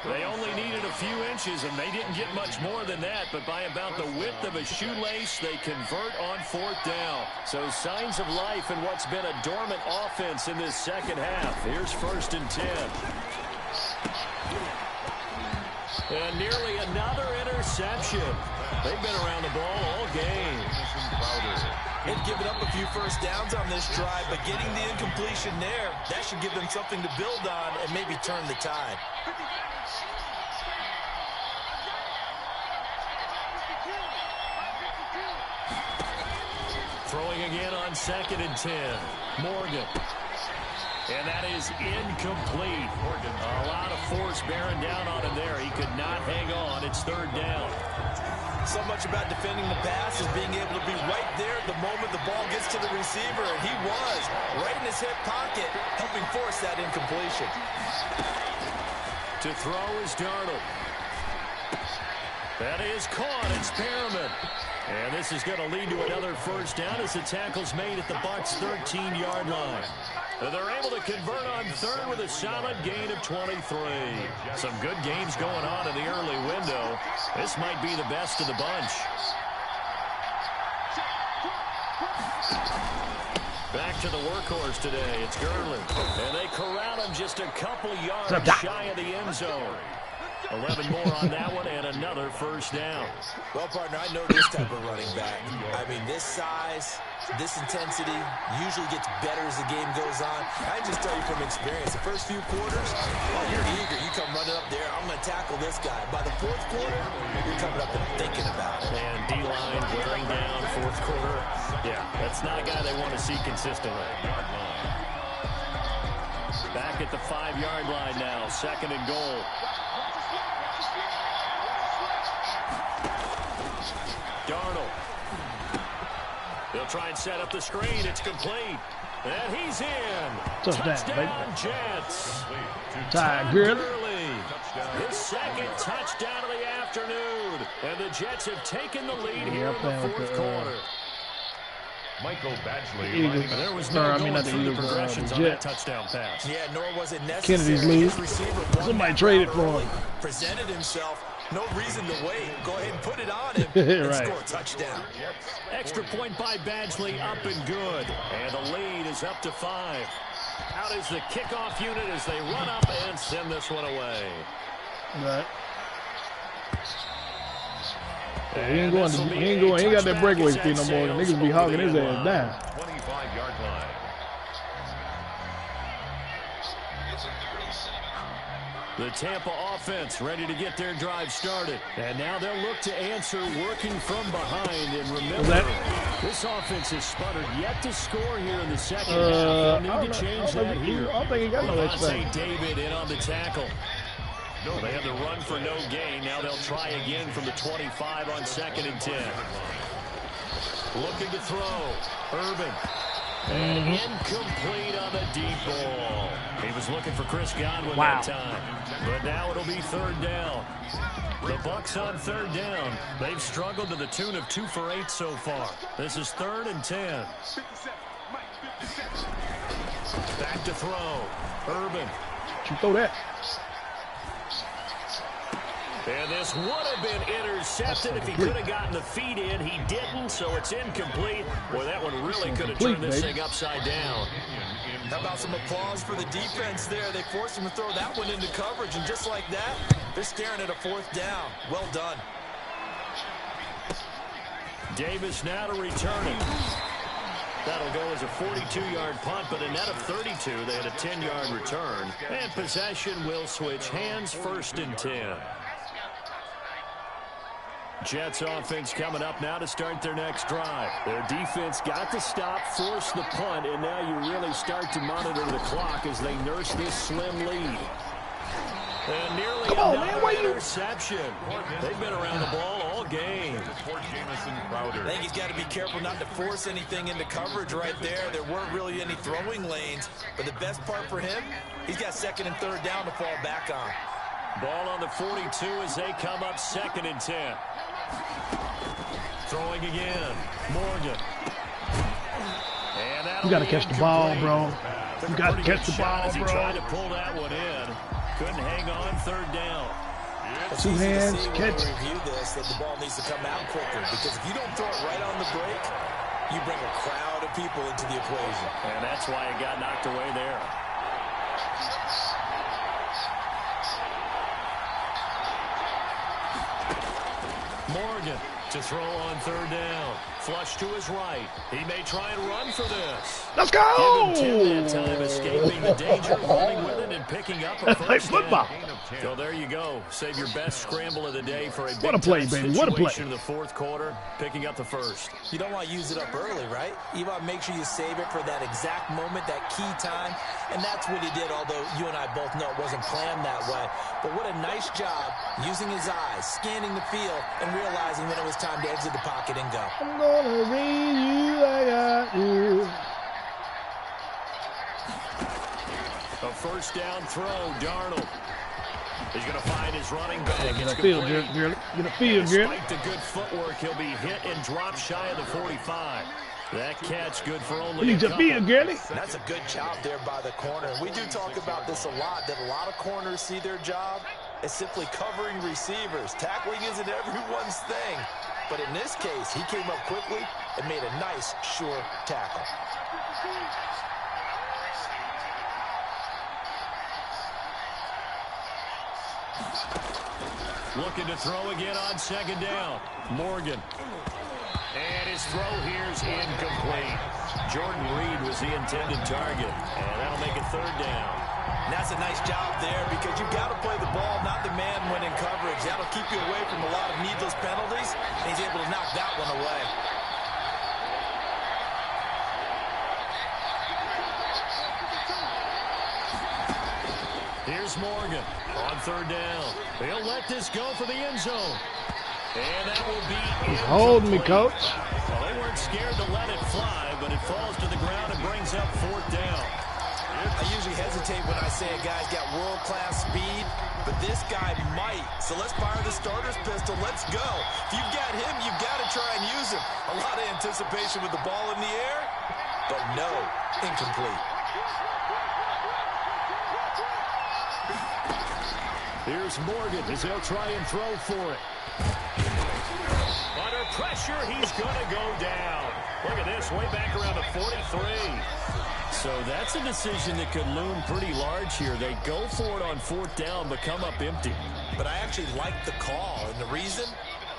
[SPEAKER 1] They only needed a few inches, and they didn't get much more than that. But by about the width of a shoelace, they convert on 4th down. So signs of life in what's been a dormant offense in this 2nd half. Here's 1st and 10. And nearly another interception. They've been around the ball all game.
[SPEAKER 2] They've given up a few 1st downs on this drive, but getting the incompletion there, that should give them something to build on and maybe turn the tide.
[SPEAKER 1] Throwing again on 2nd and 10. Morgan. And that is incomplete. A lot of force bearing down on him there. He could not hang on. It's 3rd down.
[SPEAKER 2] So much about defending the pass is being able to be right there the moment the ball gets to the receiver, and he was right in his hip pocket, helping force that incompletion.
[SPEAKER 1] To throw is Darnold. That is caught. It's Perriman. And this is going to lead to another 1st down as the tackle's made at the Bucs' 13-yard line. And they're able to convert on 3rd with a solid gain of 23. Some good games going on in the early window. This might be the best of the bunch. Back to the workhorse today. It's Gurley. And they corral him just a couple yards shy of the end zone. 11 more on that one and another 1st down.
[SPEAKER 2] Well, partner, I know this type of running back. I mean, this size, this intensity usually gets better as the game goes on. I just tell you from experience, the first few quarters, oh, you're eager. You come running up there, I'm going to tackle this guy. By the 4th quarter, you're coming up and thinking about it.
[SPEAKER 1] And D-line wearing down 4th quarter. Yeah, that's not a guy they want to see consistently. Back at the 5-yard line now, 2nd and goal. Darnold. They'll try and set up the screen. It's complete. And he's in.
[SPEAKER 4] Touchdown,
[SPEAKER 1] Jets.
[SPEAKER 4] Ty Gurley.
[SPEAKER 1] His second touchdown of the afternoon. And the Jets have taken the lead here in the fourth quarter.
[SPEAKER 3] Michael Badgley.
[SPEAKER 1] There was no going through the progressions on that touchdown pass.
[SPEAKER 2] Yeah, nor was it necessary.
[SPEAKER 4] Kennedy's lead. Somebody traded for him.
[SPEAKER 2] Presented himself. No reason to wait. Go ahead and put it on him and
[SPEAKER 4] right.
[SPEAKER 2] score a touchdown.
[SPEAKER 1] Extra point by Badgley, up and good. And the lead is up to 5. Out is the kickoff unit as they run up and send this one away.
[SPEAKER 4] Right. He ain't got that breakaway speed no more. The niggas be hogging his ass down.
[SPEAKER 3] 25-yard line.
[SPEAKER 1] The Tampa offense ready to get their drive started. And now they'll look to answer working from behind. And remember, this offense has sputtered yet to score here in the second half. They'll need to change that here.
[SPEAKER 4] I don't think he got no extra.
[SPEAKER 1] David in on the tackle. They had the run for no gain. Now they'll try again from the 25 on 2nd and 10. Looking to throw. Urban. And incomplete on the deep ball. He was looking for Chris Godwin that time. But now it'll be 3rd down. The Bucs on 3rd down. They've struggled to the tune of 2 for 8 so far. This is 3rd and 10. Back to throw. Urban.
[SPEAKER 4] You throw that.
[SPEAKER 1] And this would have been intercepted if he could have gotten the feet in. He didn't, so it's incomplete. Boy, that one really could have turned this thing upside down.
[SPEAKER 2] How about some applause for the defense there? They forced him to throw that one into coverage, and just like that, they're staring at a 4th down. Well done.
[SPEAKER 1] Davis now to return it. That'll go as a 42-yard punt, but a net of 32. They had a 10-yard return. And possession will switch hands, 1st and 10. Jets offense coming up now to start their next drive. Their defense got to stop, force the punt, and now you really start to monitor the clock as they nurse this slim lead. And nearly another interception. They've been around the ball all game.
[SPEAKER 2] I think he's got to be careful not to force anything into coverage right there. There weren't really any throwing lanes, but the best part for him, he's got 2nd and 3rd down to fall back on.
[SPEAKER 1] Ball on the 42 as they come up 2nd and 10. Throwing again. Morgan. And
[SPEAKER 4] you got to catch the ball, bro. You got to catch the ball,
[SPEAKER 1] bro. He tried to pull that one in. Couldn't hang on, 3rd down.
[SPEAKER 4] 2 hands, catch.
[SPEAKER 2] Review this, that the ball needs to come out quicker, because if you don't throw it right on the break, you bring a crowd of people into the equation.
[SPEAKER 1] And that's why it got knocked away there. Morgan to throw on 3rd down. Flush to his right. He may try and run for this.
[SPEAKER 4] Let's go!
[SPEAKER 1] Give him 10 that time, escaping the danger, running with it, and picking up a first down. So there you go. Save your best scramble of the day for a big
[SPEAKER 4] play, baby. What a play.
[SPEAKER 1] In the 4th quarter, picking up the first.
[SPEAKER 2] You don't want to use it up early, right? You want to make sure you save it for that exact moment, that key time. And that's what he did, although you and I both know it wasn't planned that way. But what a nice job using his eyes, scanning the field, and realizing when it was time to exit the pocket and go.
[SPEAKER 4] I'm gonna read you like I do.
[SPEAKER 1] A 1st down throw, Darnold. He's going to find his running back.
[SPEAKER 4] Get a field, Gurley. Get a field, Gurley.
[SPEAKER 1] Despite the good footwork, he'll be hit and dropped shy of the 45. That catch good for only a couple.
[SPEAKER 2] That's a good job there by the corner. We do talk about this a lot, that a lot of corners see their job as simply covering receivers. Tackling isn't everyone's thing. But in this case, he came up quickly and made a nice, sure tackle.
[SPEAKER 1] Looking to throw again on 2nd down. Morgan. And his throw here's incomplete. Jordan Reed was the intended target. And that'll make it 3rd down.
[SPEAKER 2] And that's a nice job there, because you've got to play the ball, not the man when in coverage. That'll keep you away from a lot of needless penalties. And he's able to knock that one away.
[SPEAKER 1] Here's Morgan on 3rd down. He'll let this go for the end zone. And that will be
[SPEAKER 4] He's holding me, coach.
[SPEAKER 1] Well, they weren't scared to let it fly, but it falls to the ground and brings up 4th down.
[SPEAKER 2] I usually hesitate when I say a guy's got world-class speed, but this guy might. So let's fire the starter's pistol. Let's go. If you've got him, you've got to try and use him. A lot of anticipation with the ball in the air, but no, incomplete.
[SPEAKER 1] Here's Morgan as they'll try and throw for it. Under pressure, he's going to go down. Look at this, way back around the 43. So that's a decision that could loom pretty large here. They go for it on 4th down, but come up empty.
[SPEAKER 2] But I actually like the call, and the reason?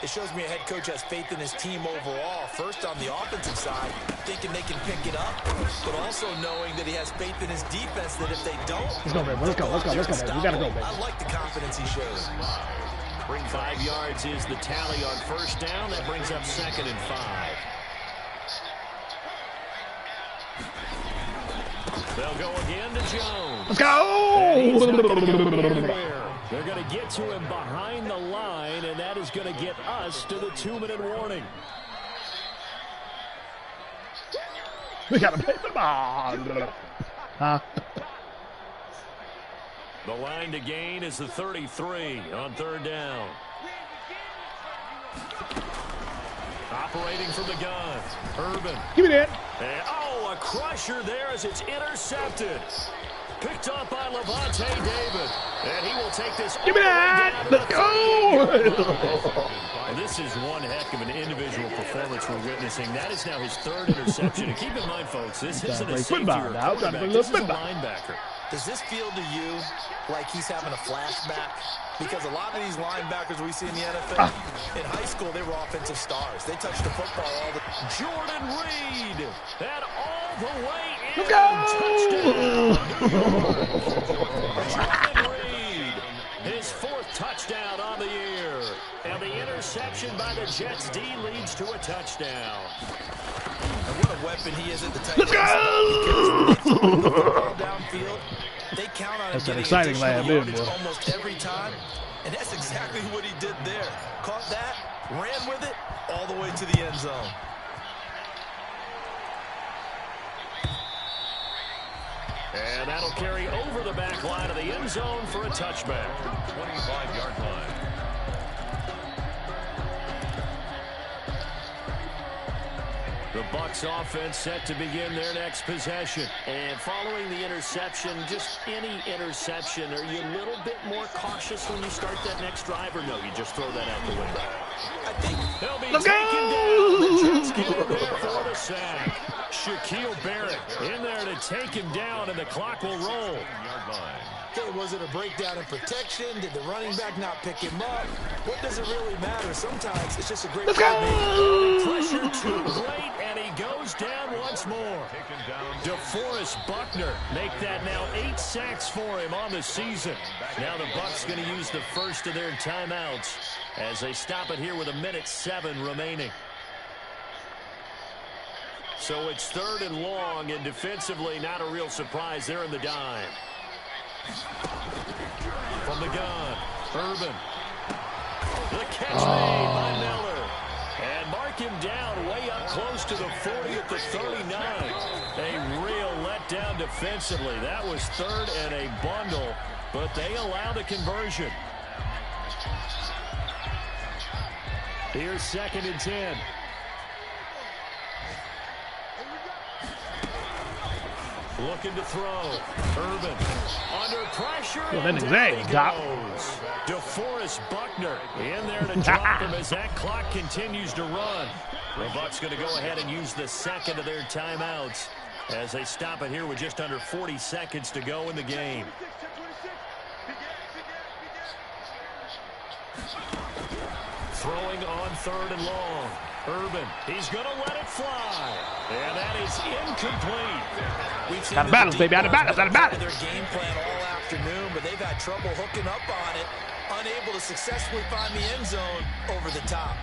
[SPEAKER 2] It shows me a head coach has faith in his team overall. First, on the offensive side, thinking they can pick it up, but also knowing that he has faith in his defense that if they don't,
[SPEAKER 4] let's go, baby. Let's go, baby. We got to go, baby.
[SPEAKER 2] I like the confidence he shows.
[SPEAKER 1] Bring 5 yards is the tally on 1st down. That brings up 2nd and 5. They'll go again to Jones.
[SPEAKER 4] Let's go!
[SPEAKER 1] They're going to get to him behind the line, and that is going to get us to the 2-minute warning.
[SPEAKER 4] We got to play the ball. Huh?
[SPEAKER 1] The line to gain is the 33 on 3rd down. Operating from the gun, Urban.
[SPEAKER 4] Give me that.
[SPEAKER 1] And, a crusher there as it's intercepted. Picked up by Levante David. And he will take this.
[SPEAKER 4] Give me that. Let's go.
[SPEAKER 1] This is one heck of an individual performance we're witnessing. That is now his 3rd interception. And keep in mind, folks, this isn't a safety or a quarterback. This is a linebacker.
[SPEAKER 2] Does this feel to you like he's having a flashback? Because a lot of these linebackers we see in the NFL, in high school, they were offensive stars. They touched the football all the time.
[SPEAKER 1] Jordan Reed, and all the way in.
[SPEAKER 4] Let's go!
[SPEAKER 1] Jordan Reed, his 4th touchdown on the year. And the interception by the Jets D leads to a touchdown.
[SPEAKER 2] And what a weapon he is at the tight
[SPEAKER 4] end. Let's go!
[SPEAKER 2] Downfield. They count on him
[SPEAKER 4] That's an
[SPEAKER 2] getting
[SPEAKER 4] exciting last
[SPEAKER 2] yardage almost every time, and that's exactly what he did there. Caught that, ran with it, all the way to the end zone.
[SPEAKER 1] And that'll carry over the back line of the end zone for a touchback.
[SPEAKER 3] 25-yard line.
[SPEAKER 1] The Bucs offense set to begin their next possession. And following the interception, just any interception, are you a little bit more cautious when you start that next drive, or no, you just throw that out the window?
[SPEAKER 2] I think
[SPEAKER 1] they'll be taken down. The Jets get in there for the sack. Shaquille Barrett in there to take him down, and the clock will roll.
[SPEAKER 2] Okay, was it a breakdown in protection? Did the running back not pick him up? What does it really matter? Sometimes it's just a great play.
[SPEAKER 1] Pressure too great, and he goes down once more. DeForest Buckner make that now 8 sacks for him on the season. Now the Bucs going to use the first of their timeouts as they stop it here with 1:07 remaining. So it's 3rd and long, and defensively not a real surprise. They're in the dime. From the gun, Urban. The catch made by Miller. And mark him down way up close to the 40 at the 39. A real letdown defensively. That was 3rd and a bundle, but they allow the conversion. Here's 2nd and 10. Looking to throw. Urban under pressure.
[SPEAKER 4] Well, then
[SPEAKER 1] and
[SPEAKER 4] down he
[SPEAKER 1] goes. DeForest Buckner in there to drop him as that clock continues to run. The Bucs going to go ahead and use the 2nd of their timeouts as they stop it here with just under 40 seconds to go in the game. Throwing on 3rd and long. Urban, he's going to let it fly. And that is incomplete.
[SPEAKER 2] We've seen
[SPEAKER 4] Out of balance, baby, out of balance, out of balance.
[SPEAKER 2] Their game plan all afternoon, but they've had trouble hooking up on it, unable to successfully find the end zone over the top.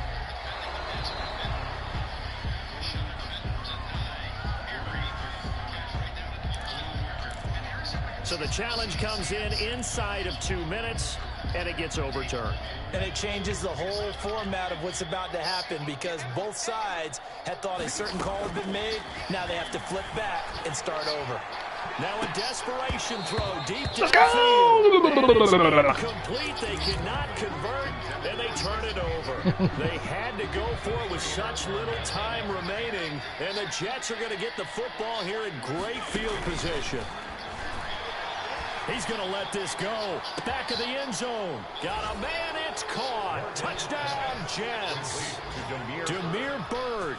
[SPEAKER 1] So the challenge comes in inside of 2 minutes. and it gets overturned.
[SPEAKER 2] And it changes the whole format of what's about to happen because both sides had thought a certain call had been made. Now they have to flip back and start over.
[SPEAKER 1] Now a desperation throw deep downfield. Complete. They cannot convert, and they turn it over. They had to go for it with such little time remaining, and the Jets are going to get the football here in great field position. He's going to let this go. Back of the end zone. Got a man. It's caught. Touchdown, Jets. Demir Bird.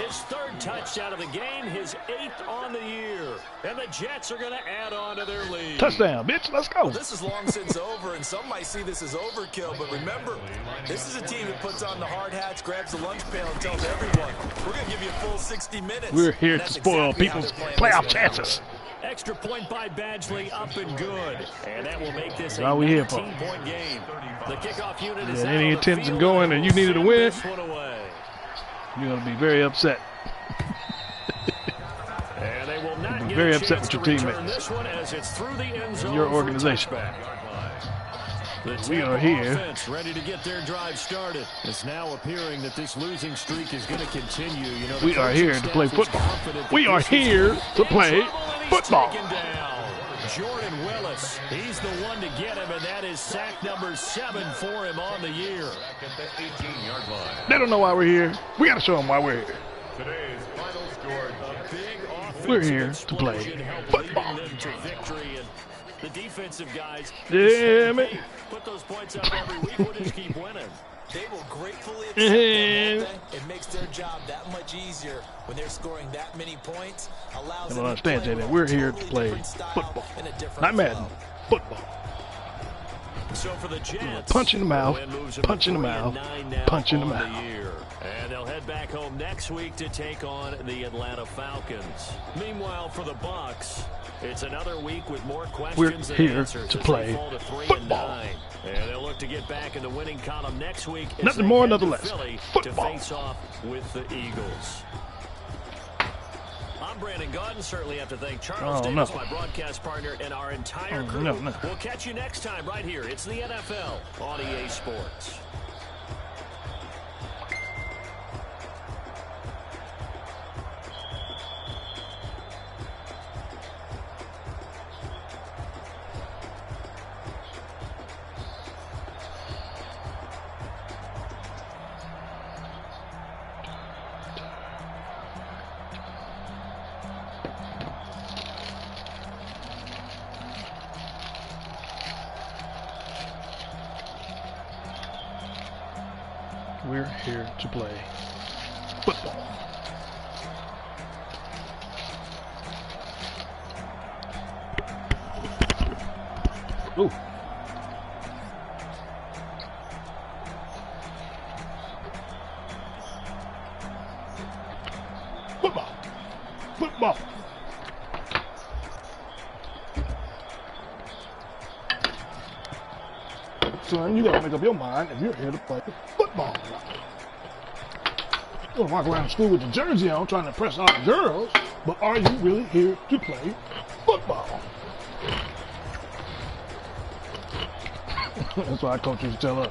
[SPEAKER 1] His third touchdown of the game. His 8th on the year. And the Jets are going to add on to their lead.
[SPEAKER 4] Touchdown, bitch. Let's go.
[SPEAKER 2] Well, this is long since over, and some might see this as overkill. But remember, this is a team that puts on the hard hats, grabs the lunch pail, and tells everyone, we're going to give you a full 60 minutes.
[SPEAKER 4] We're here to spoil people's playoff chances.
[SPEAKER 1] Extra point by Badgley, up and good. And that will make this a
[SPEAKER 4] 19-point
[SPEAKER 1] game. The kickoff unit is out
[SPEAKER 4] any
[SPEAKER 1] on the
[SPEAKER 4] intention
[SPEAKER 1] field,
[SPEAKER 4] going and you needed to win,
[SPEAKER 1] you're
[SPEAKER 4] going to be very upset.
[SPEAKER 1] And they will not
[SPEAKER 4] be very upset with your teammates.
[SPEAKER 1] This one as it's through the end zone
[SPEAKER 4] your organization. We are here.
[SPEAKER 1] Ready to get their drive started. It's now appearing that this losing streak is going to continue. You know,
[SPEAKER 4] we are here to play football. We are here to play football.
[SPEAKER 1] Jordan Willis, he's the one to get him, and that is sack number 7 for him on the year.
[SPEAKER 4] They don't know why we're here. We got to show them why we're here.
[SPEAKER 3] Today's final score.
[SPEAKER 4] We're here to play football.
[SPEAKER 1] The defensive guys,
[SPEAKER 4] put
[SPEAKER 1] those points up every week. We'll just keep winning.
[SPEAKER 2] They will gratefully accept that. It makes their job that much easier when they're scoring that many points. Allows them to play
[SPEAKER 4] that we're here to play football, not Madden. Football.
[SPEAKER 1] So for the Jets,
[SPEAKER 4] punch in the mouth, punch in the mouth, punch in the mouth.
[SPEAKER 1] And they'll head back home next week to take on the Atlanta Falcons. Meanwhile, for the Bucs, it's another week with more questions
[SPEAKER 4] We're
[SPEAKER 1] than
[SPEAKER 4] here
[SPEAKER 1] answers
[SPEAKER 4] to
[SPEAKER 1] as
[SPEAKER 4] play
[SPEAKER 1] they fall to 3
[SPEAKER 4] football.
[SPEAKER 1] and 9. And they'll look to get back in the winning column next week.
[SPEAKER 4] Nothing more, nothing less.
[SPEAKER 1] Football. To face off with the Eagles. I'm Brandon Gaudin. Certainly have to thank Charles Davis, my broadcast partner, and our entire crew. We'll catch you next time right here. It's the NFL on EA Sports.
[SPEAKER 4] We're here to play football. Ooh. Football. Football. Son, you gotta make up your mind if you're here to play football. You don't walk around school with your jersey on trying to impress all the girls, but are you really here to play football? That's what our coach used to tell us.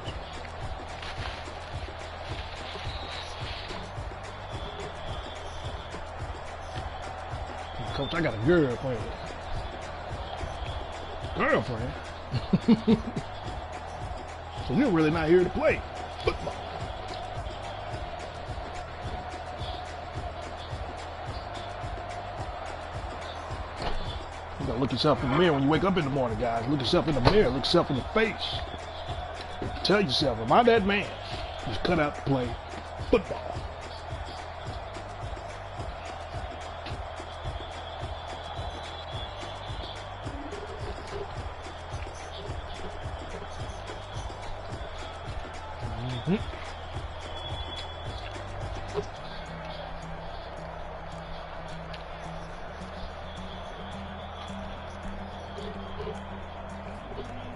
[SPEAKER 4] Coach, I got a girlfriend. Girlfriend? So you're really not here to play football. You gotta look yourself in the mirror when you wake up in the morning, guys. Look yourself in the mirror, look yourself in the face. Tell yourself, am I that man who's cut out to play football?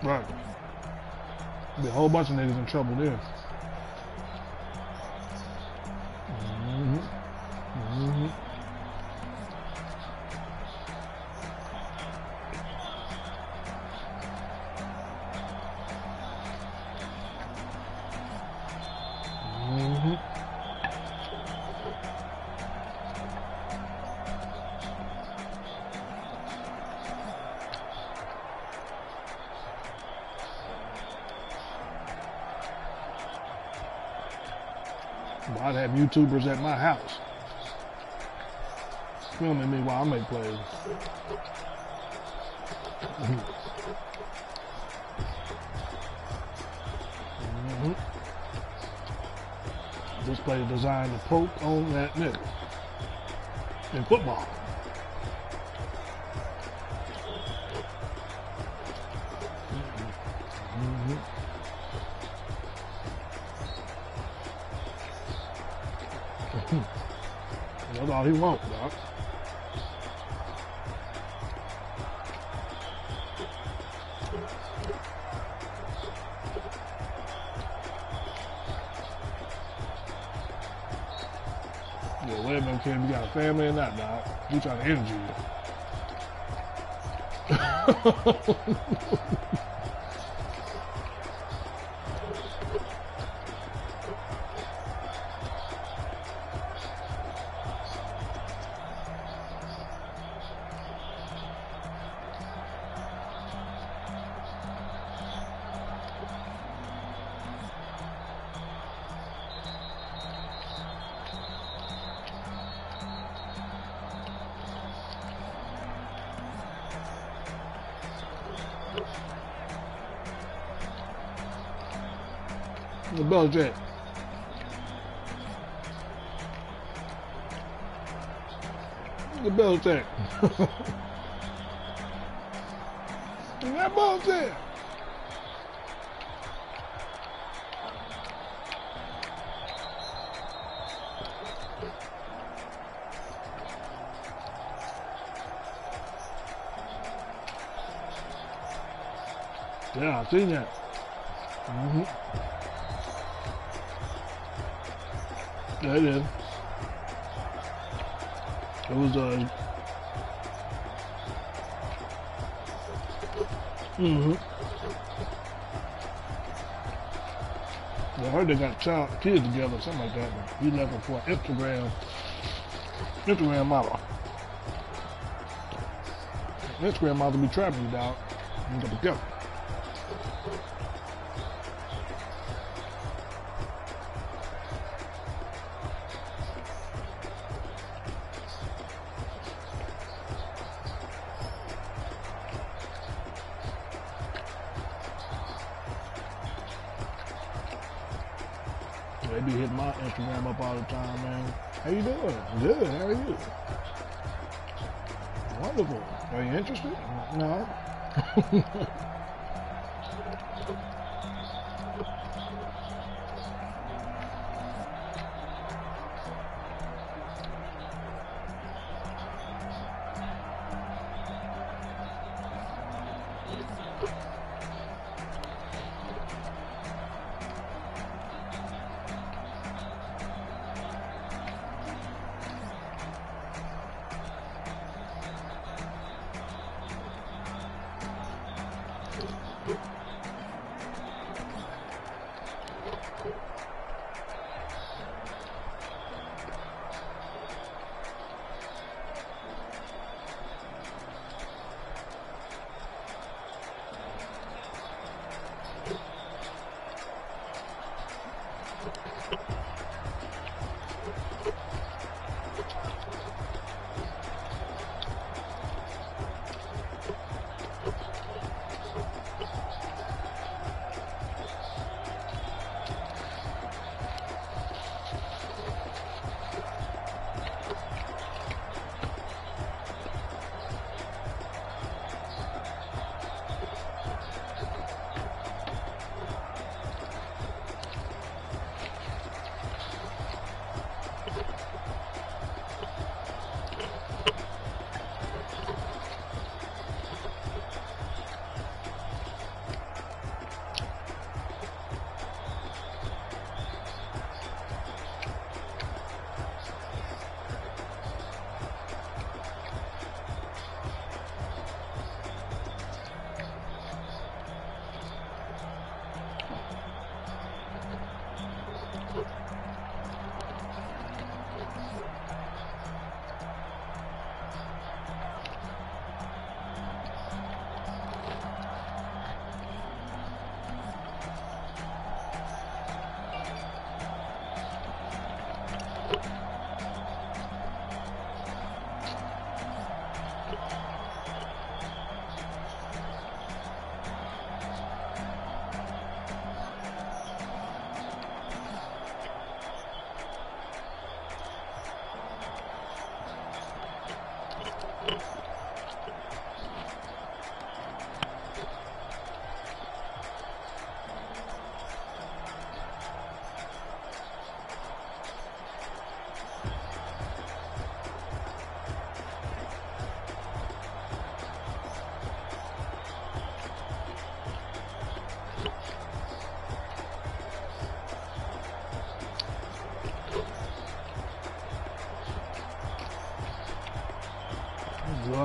[SPEAKER 4] Right. Be a whole bunch of niggas in trouble there. Well, I'd have YouTubers at my house filming me while I make plays. This play is designed to poke on that nigga in football. That's all he wants, dog. Yeah, wait a minute, Kim, you got a family or not, dog? You trying to energy you. The Belichick. The Belichick. That Belichick. Yeah, I seen that. Yeah, it is. It was I heard they got kids together, something like that. But he left her for an Instagram model. Instagram model be trapping you, dog. You got to be careful. They be hitting my Instagram up all the time, man. How you doing? Good, how are you? Wonderful. Are you interested? No.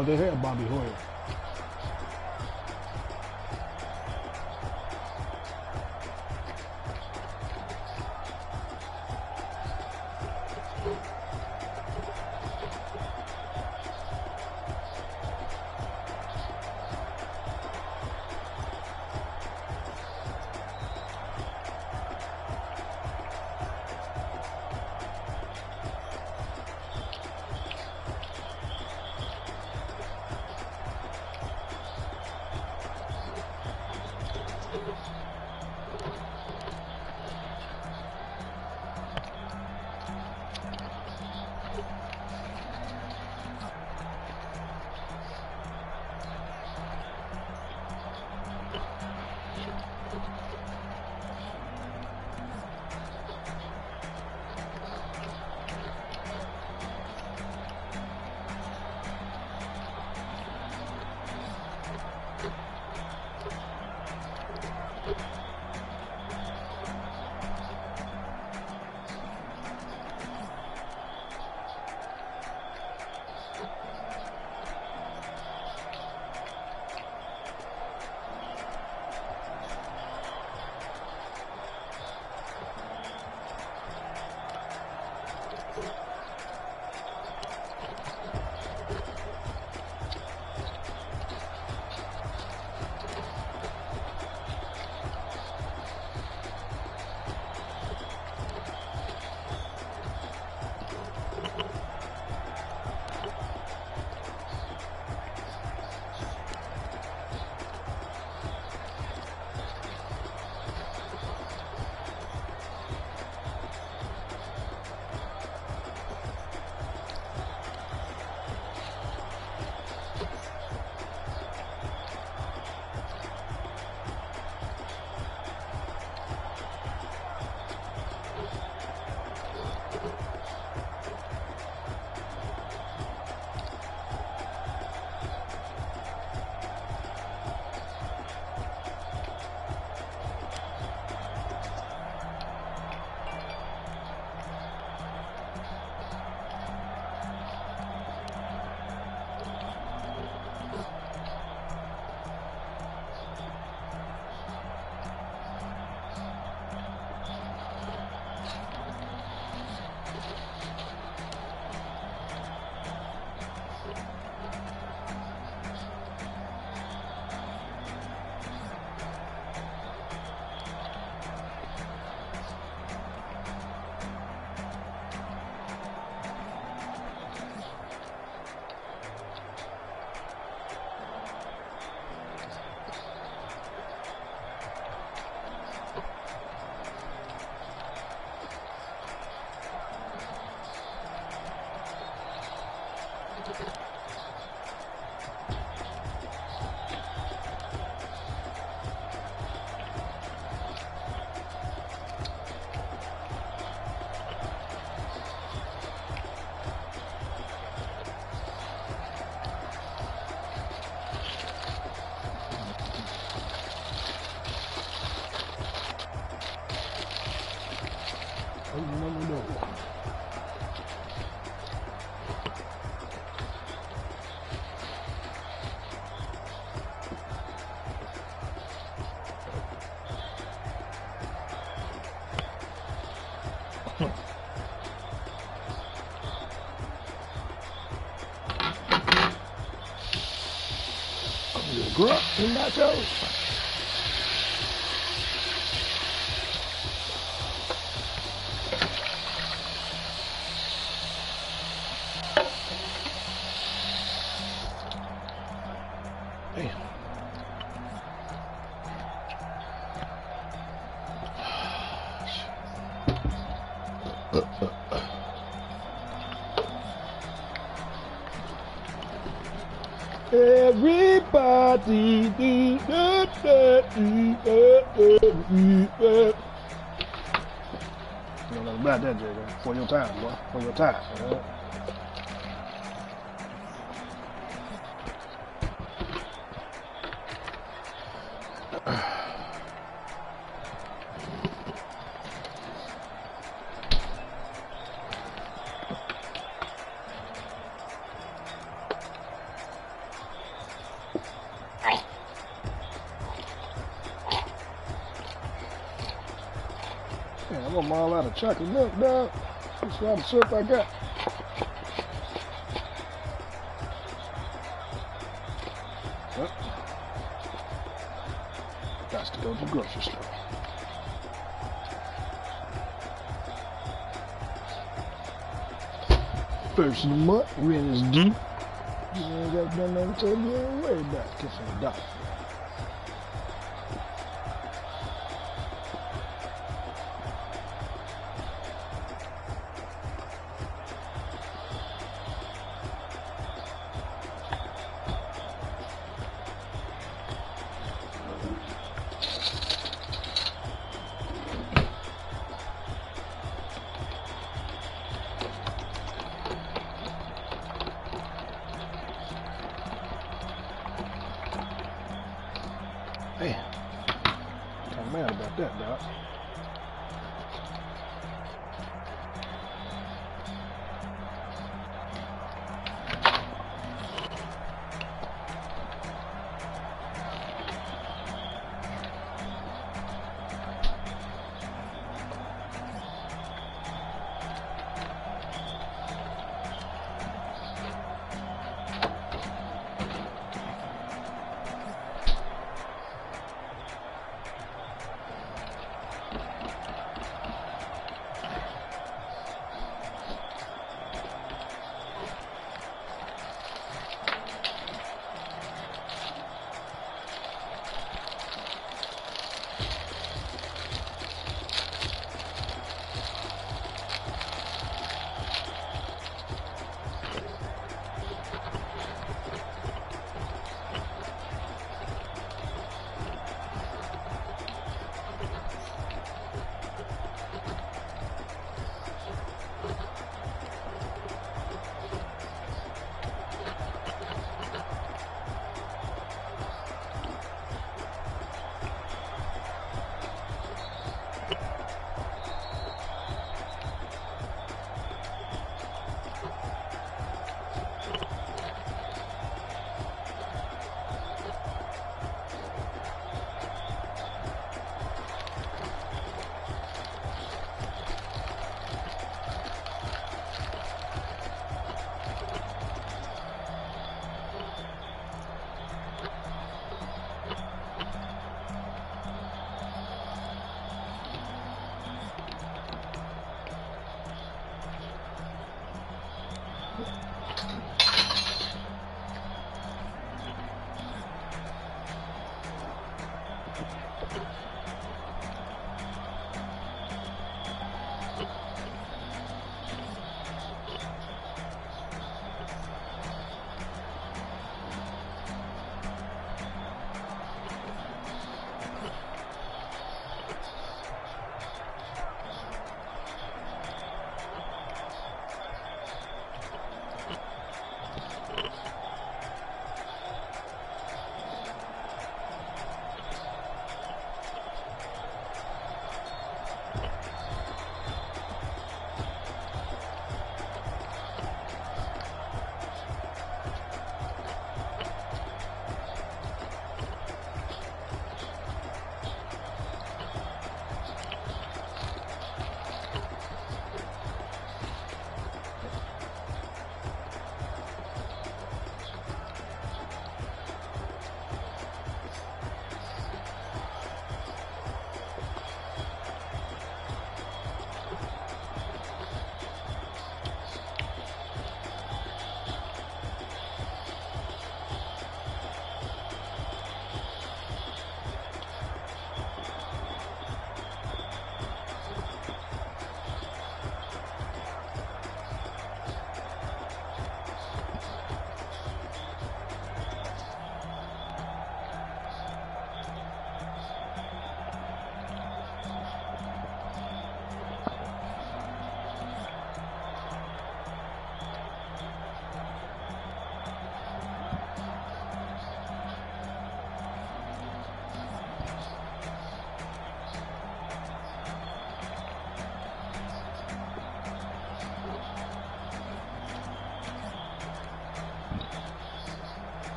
[SPEAKER 4] thought they had Bobby Hoyer.
[SPEAKER 6] Grunt and nachos. Damn. Everybody,
[SPEAKER 4] You know nothing about that, Jay. For your time, boy. For your time. Man, I'm gonna all out of chocolate milk, dog. That's all the syrup I got. Yep. Got to go to the grocery store. First of the month, we in this deep. You ain't got nothing to tell me, you ain't worried about it. Get from the doctor. Damn. I'm mad about that, dog.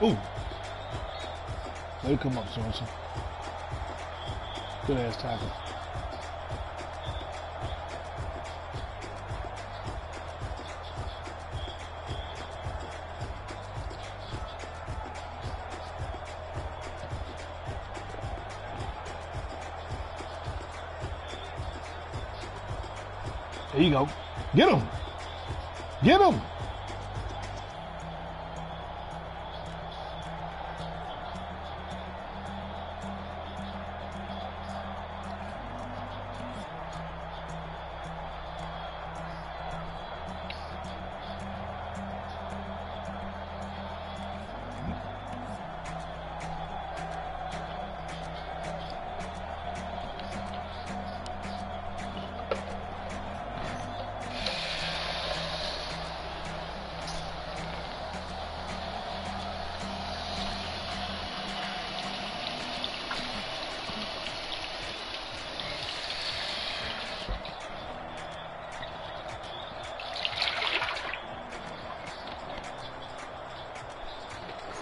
[SPEAKER 4] Ooh. They come up, Sorensen. Good ass tackle. There you go. Get him. Get him.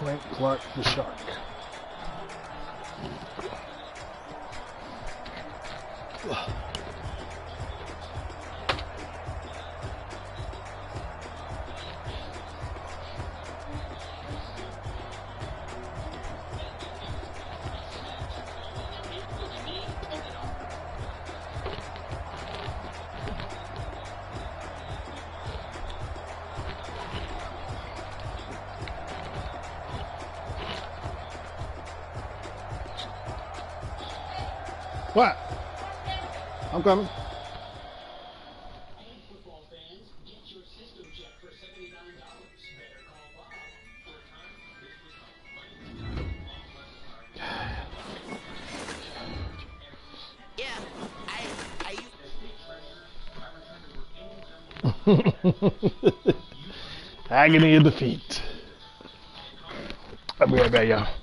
[SPEAKER 4] Frank Clark, the Shark. What? I'm coming. Agony of defeat. I'll be right back, y'all.